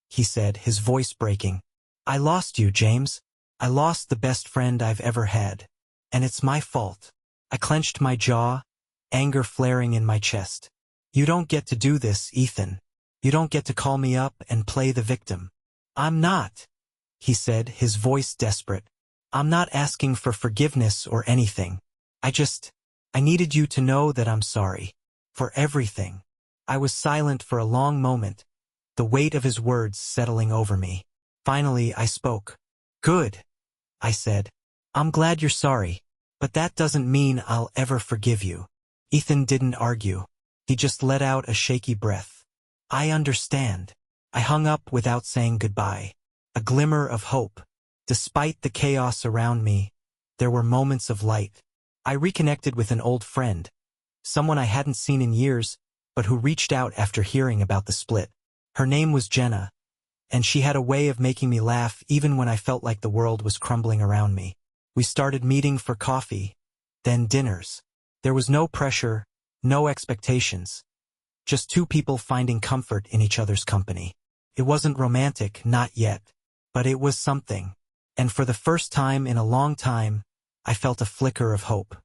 he said, his voice breaking. I lost you, James. I lost the best friend I've ever had. And it's my fault. I clenched my jaw, anger flaring in my chest. You don't get to do this, Ethan. You don't get to call me up and play the victim. I'm not, he said, his voice desperate. I'm not asking for forgiveness or anything. I needed you to know that I'm sorry. For everything. I was silent for a long moment, the weight of his words settling over me. Finally, I spoke. Good, I said. I'm glad you're sorry, but that doesn't mean I'll ever forgive you. Ethan didn't argue. He just let out a shaky breath. I understand. I hung up without saying goodbye. A glimmer of hope. Despite the chaos around me, there were moments of light. I reconnected with an old friend, someone I hadn't seen in years, but who reached out after hearing about the split. Her name was Jenna, and she had a way of making me laugh even when I felt like the world was crumbling around me. We started meeting for coffee, then dinners. There was no pressure, no expectations. Just two people finding comfort in each other's company. It wasn't romantic, not yet, but it was something. And for the first time in a long time, I felt a flicker of hope.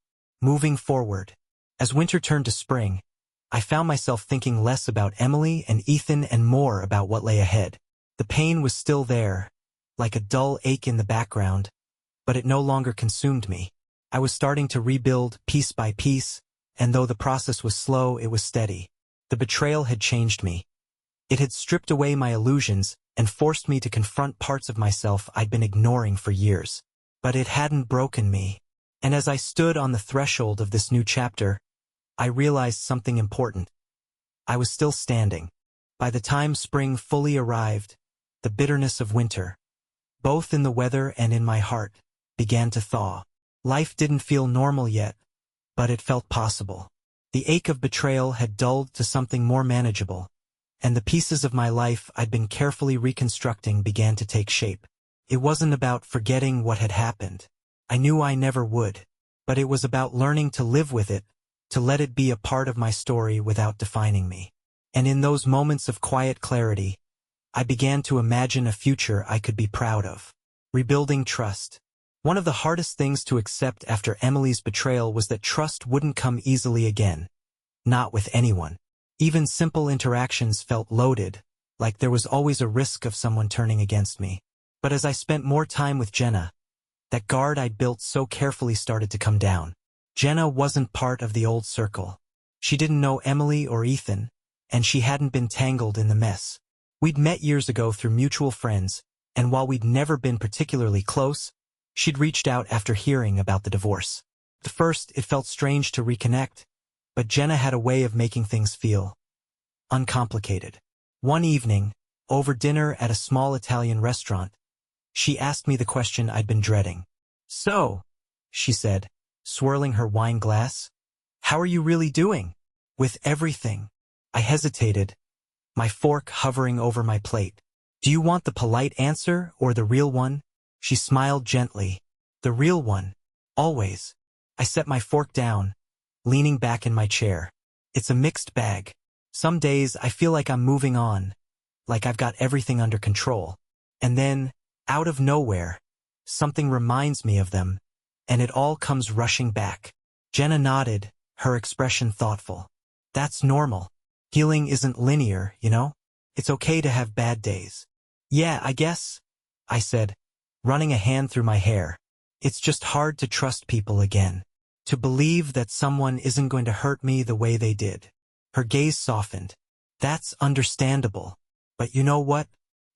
Moving forward. As winter turned to spring, I found myself thinking less about Emily and Ethan and more about what lay ahead. The pain was still there, like a dull ache in the background, but it no longer consumed me. I was starting to rebuild piece by piece, and though the process was slow, it was steady. The betrayal had changed me. It had stripped away my illusions and forced me to confront parts of myself I'd been ignoring for years. But it hadn't broken me. And as I stood on the threshold of this new chapter, I realized something important. I was still standing. By the time spring fully arrived, the bitterness of winter, both in the weather and in my heart, began to thaw. Life didn't feel normal yet, but it felt possible. The ache of betrayal had dulled to something more manageable, and the pieces of my life I'd been carefully reconstructing began to take shape. It wasn't about forgetting what had happened. I knew I never would. But it was about learning to live with it, to let it be a part of my story without defining me. And in those moments of quiet clarity, I began to imagine a future I could be proud of. Rebuilding trust. One of the hardest things to accept after Emily's betrayal was that trust wouldn't come easily again. Not with anyone. Even simple interactions felt loaded, like there was always a risk of someone turning against me. But as I spent more time with Jenna, that guard I'd built so carefully started to come down. Jenna wasn't part of the old circle. She didn't know Emily or Ethan, and she hadn't been tangled in the mess. We'd met years ago through mutual friends, and while we'd never been particularly close, she'd reached out after hearing about the divorce. At first, it felt strange to reconnect, but Jenna had a way of making things feel uncomplicated. One evening, over dinner at a small Italian restaurant, she asked me the question I'd been dreading. "So," she said, swirling her wine glass, "how are you really doing with everything?" I hesitated, my fork hovering over my plate. "Do you want the polite answer or the real one?" She smiled gently. "The real one. Always." I set my fork down, leaning back in my chair. It's a mixed bag. Some days I feel like I'm moving on, like I've got everything under control. And then, out of nowhere, something reminds me of them, and it all comes rushing back. Jenna nodded, her expression thoughtful. "That's normal. Healing isn't linear, you know? It's okay to have bad days." "Yeah, I guess," I said, running a hand through my hair. "It's just hard to trust people again. To believe that someone isn't going to hurt me the way they did." Her gaze softened. "That's understandable. But you know what?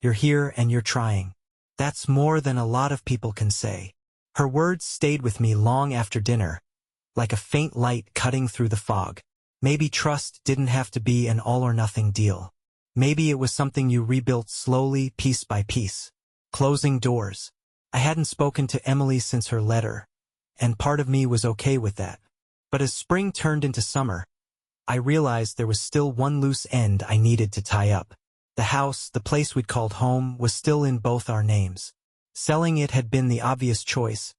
You're here and you're trying. That's more than a lot of people can say." Her words stayed with me long after dinner, like a faint light cutting through the fog. Maybe trust didn't have to be an all-or-nothing deal. Maybe it was something you rebuilt slowly, piece by piece. Closing doors. I hadn't spoken to Emily since her letter, and part of me was okay with that. But as spring turned into summer, I realized there was still one loose end I needed to tie up. The house, the place we'd called home, was still in both our names. Selling it had been the obvious choice,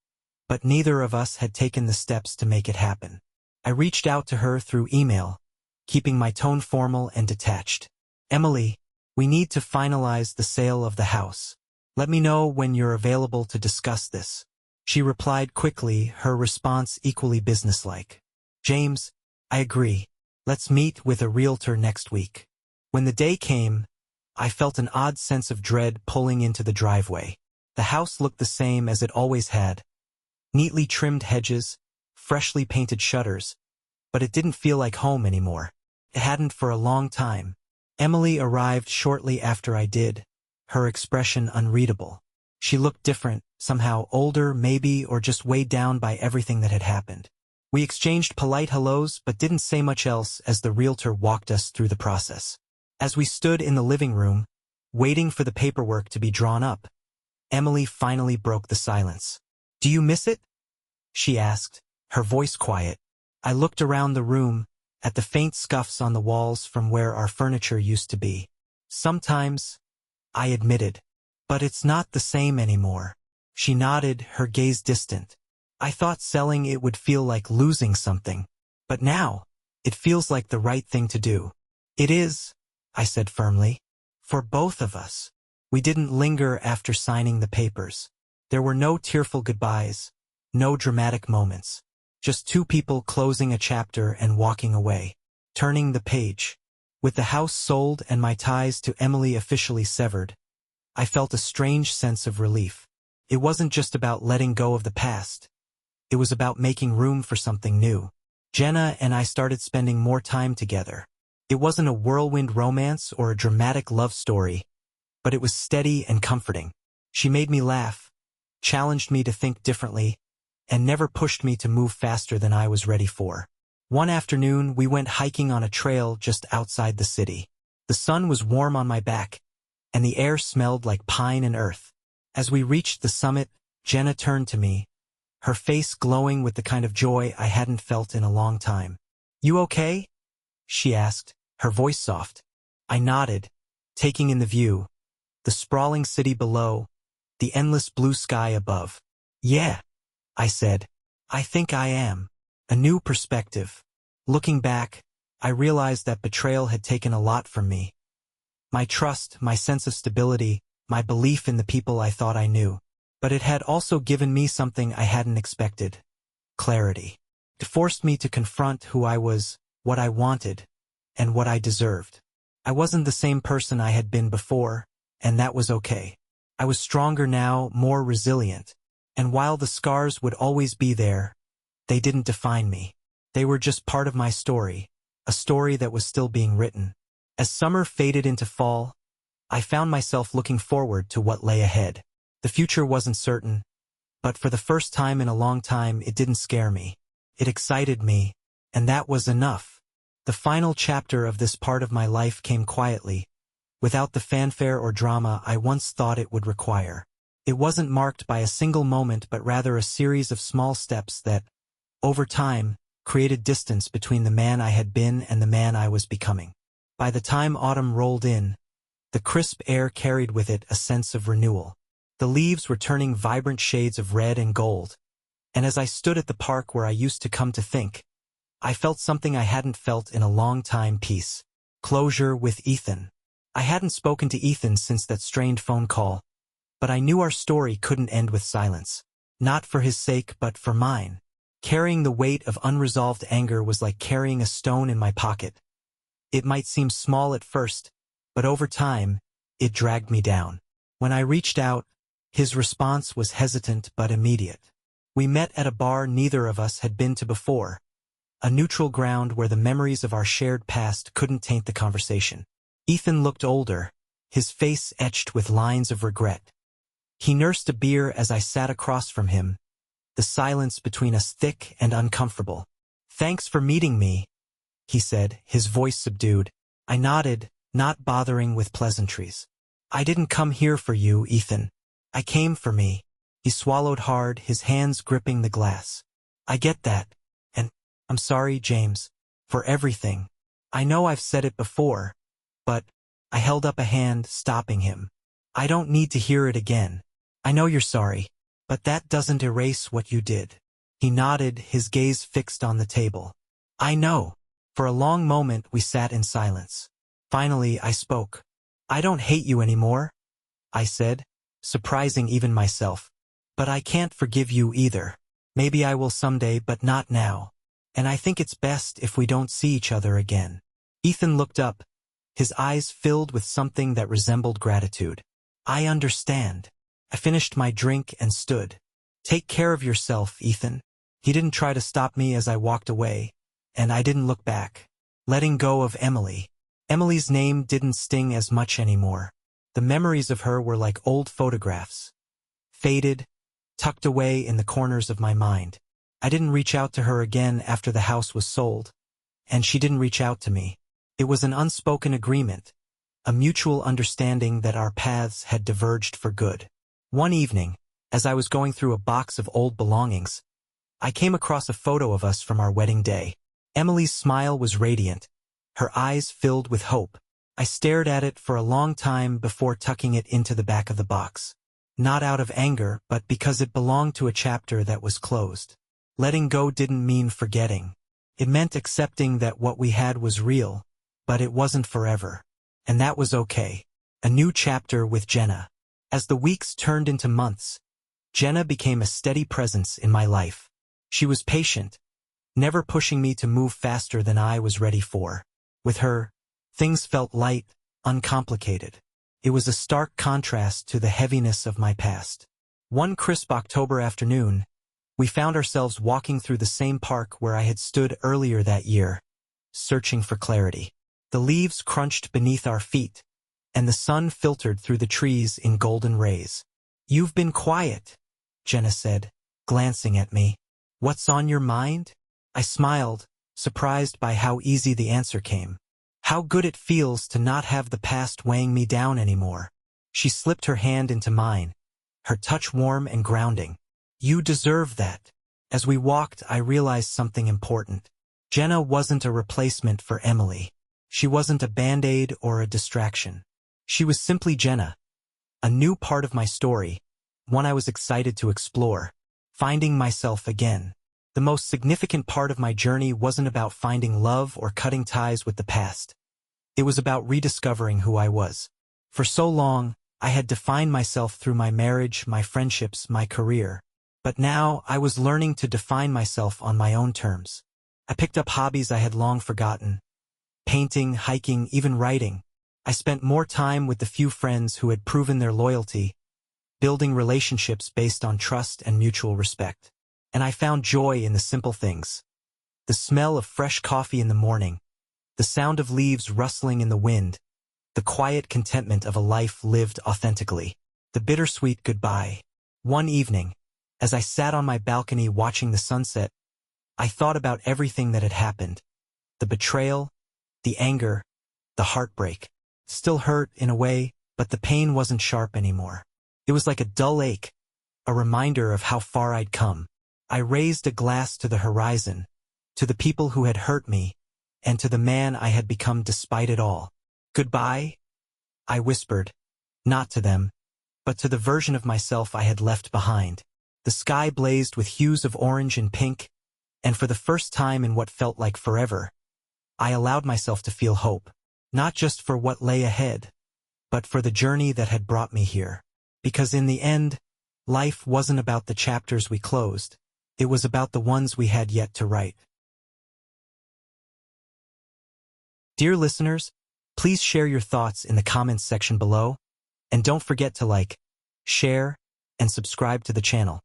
but neither of us had taken the steps to make it happen. I reached out to her through email, keeping my tone formal and detached. "Emily, we need to finalize the sale of the house. Let me know when you're available to discuss this." She replied quickly, her response equally businesslike. "James, I agree. Let's meet with a realtor next week." When the day came, I felt an odd sense of dread pulling into the driveway. The house looked the same as it always had. Neatly trimmed hedges, freshly painted shutters, but it didn't feel like home anymore. It hadn't for a long time. Emily arrived shortly after I did, her expression unreadable. She looked different, somehow older maybe, or just weighed down by everything that had happened. We exchanged polite hellos but didn't say much else as the realtor walked us through the process. As we stood in the living room, waiting for the paperwork to be drawn up, Emily finally broke the silence. "Do you miss it?" she asked, her voice quiet. I looked around the room, at the faint scuffs on the walls from where our furniture used to be. "Sometimes," I admitted. "But it's not the same anymore." She nodded, her gaze distant. "I thought selling it would feel like losing something. But now, it feels like the right thing to do." "It is," I said firmly. "For both of us." We didn't linger after signing the papers. There were no tearful goodbyes, no dramatic moments. Just two people closing a chapter and walking away, turning the page. With the house sold and my ties to Emily officially severed, I felt a strange sense of relief. It wasn't just about letting go of the past. It was about making room for something new. Jenna and I started spending more time together. It wasn't a whirlwind romance or a dramatic love story, but it was steady and comforting. She made me laugh, challenged me to think differently, and never pushed me to move faster than I was ready for. One afternoon, we went hiking on a trail just outside the city. The sun was warm on my back, and the air smelled like pine and earth. As we reached the summit, Jenna turned to me, her face glowing with the kind of joy I hadn't felt in a long time. "You okay?" she asked, her voice soft. I nodded, taking in the view, the sprawling city below, the endless blue sky above. "Yeah," I said. "I think I am." A new perspective. Looking back, I realized that betrayal had taken a lot from me. My trust, my sense of stability, my belief in the people I thought I knew. But it had also given me something I hadn't expected. Clarity. It forced me to confront who I was, what I wanted, and what I deserved. I wasn't the same person I had been before, and that was okay. I was stronger now, more resilient. And while the scars would always be there, they didn't define me. They were just part of my story, a story that was still being written. As summer faded into fall, I found myself looking forward to what lay ahead. The future wasn't certain, but for the first time in a long time it didn't scare me. It excited me, and that was enough. The final chapter of this part of my life came quietly, without the fanfare or drama I once thought it would require. It wasn't marked by a single moment but rather a series of small steps that, over time, created distance between the man I had been and the man I was becoming. By the time autumn rolled in, the crisp air carried with it a sense of renewal. The leaves were turning vibrant shades of red and gold, and as I stood at the park where I used to come to think, I felt something I hadn't felt in a long time: peace. Closure with Ethan. I hadn't spoken to Ethan since that strained phone call, but I knew our story couldn't end with silence. Not for his sake, but for mine. Carrying the weight of unresolved anger was like carrying a stone in my pocket. It might seem small at first, but over time, it dragged me down. When I reached out, his response was hesitant but immediate. We met at a bar neither of us had been to before, a neutral ground where the memories of our shared past couldn't taint the conversation. Ethan looked older, his face etched with lines of regret. He nursed a beer as I sat across from him, the silence between us thick and uncomfortable. "Thanks for meeting me," he said, his voice subdued. I nodded, not bothering with pleasantries. "I didn't come here for you, Ethan. I came for me." He swallowed hard, his hands gripping the glass. "I get that. And I'm sorry, James, for everything. I know I've said it before, but..." I held up a hand, stopping him. "I don't need to hear it again. I know you're sorry, but that doesn't erase what you did." He nodded, his gaze fixed on the table. "I know." For a long moment we sat in silence. Finally I spoke. "I don't hate you anymore," I said, surprising even myself. "But I can't forgive you either. Maybe I will someday, but not now. And I think it's best if we don't see each other again." Ethan looked up, his eyes filled with something that resembled gratitude. "I understand." I finished my drink and stood. "Take care of yourself, Ethan." He didn't try to stop me as I walked away, and I didn't look back. Letting go of Emily. Emily's name didn't sting as much anymore. The memories of her were like old photographs. Faded, tucked away in the corners of my mind. I didn't reach out to her again after the house was sold, and she didn't reach out to me. It was an unspoken agreement, a mutual understanding that our paths had diverged for good. One evening, as I was going through a box of old belongings, I came across a photo of us from our wedding day. Emily's smile was radiant, her eyes filled with hope. I stared at it for a long time before tucking it into the back of the box. Not out of anger, but because it belonged to a chapter that was closed. Letting go didn't mean forgetting. It meant accepting that what we had was real, but it wasn't forever. And that was okay. A new chapter with Jenna. As the weeks turned into months, Jenna became a steady presence in my life. She was patient, never pushing me to move faster than I was ready for. With her, things felt light, uncomplicated. It was a stark contrast to the heaviness of my past. One crisp October afternoon, we found ourselves walking through the same park where I had stood earlier that year, searching for clarity. The leaves crunched beneath our feet, and the sun filtered through the trees in golden rays. "You've been quiet," Jenna said, glancing at me. "What's on your mind?" I smiled, surprised by how easy the answer came. "How good it feels to not have the past weighing me down anymore." She slipped her hand into mine, her touch warm and grounding. "You deserve that." As we walked, I realized something important. Jenna wasn't a replacement for Emily. She wasn't a band-aid or a distraction. She was simply Jenna, a new part of my story, one I was excited to explore, finding myself again. The most significant part of my journey wasn't about finding love or cutting ties with the past. It was about rediscovering who I was. For so long, I had defined myself through my marriage, my friendships, my career. But now, I was learning to define myself on my own terms. I picked up hobbies I had long forgotten. Painting, hiking, even writing. I spent more time with the few friends who had proven their loyalty, building relationships based on trust and mutual respect. And I found joy in the simple things. The smell of fresh coffee in the morning, the sound of leaves rustling in the wind, the quiet contentment of a life lived authentically. The bittersweet goodbye. One evening, as I sat on my balcony watching the sunset, I thought about everything that had happened. The betrayal, the anger, the heartbreak. Still hurt in a way, but the pain wasn't sharp anymore. It was like a dull ache, a reminder of how far I'd come. I raised a glass to the horizon, to the people who had hurt me, and to the man I had become despite it all. "Goodbye," I whispered, not to them, but to the version of myself I had left behind. The sky blazed with hues of orange and pink, and for the first time in what felt like forever, I allowed myself to feel hope, not just for what lay ahead, but for the journey that had brought me here. Because in the end, life wasn't about the chapters we closed, it was about the ones we had yet to write. Dear listeners, please share your thoughts in the comments section below, and don't forget to like, share, and subscribe to the channel.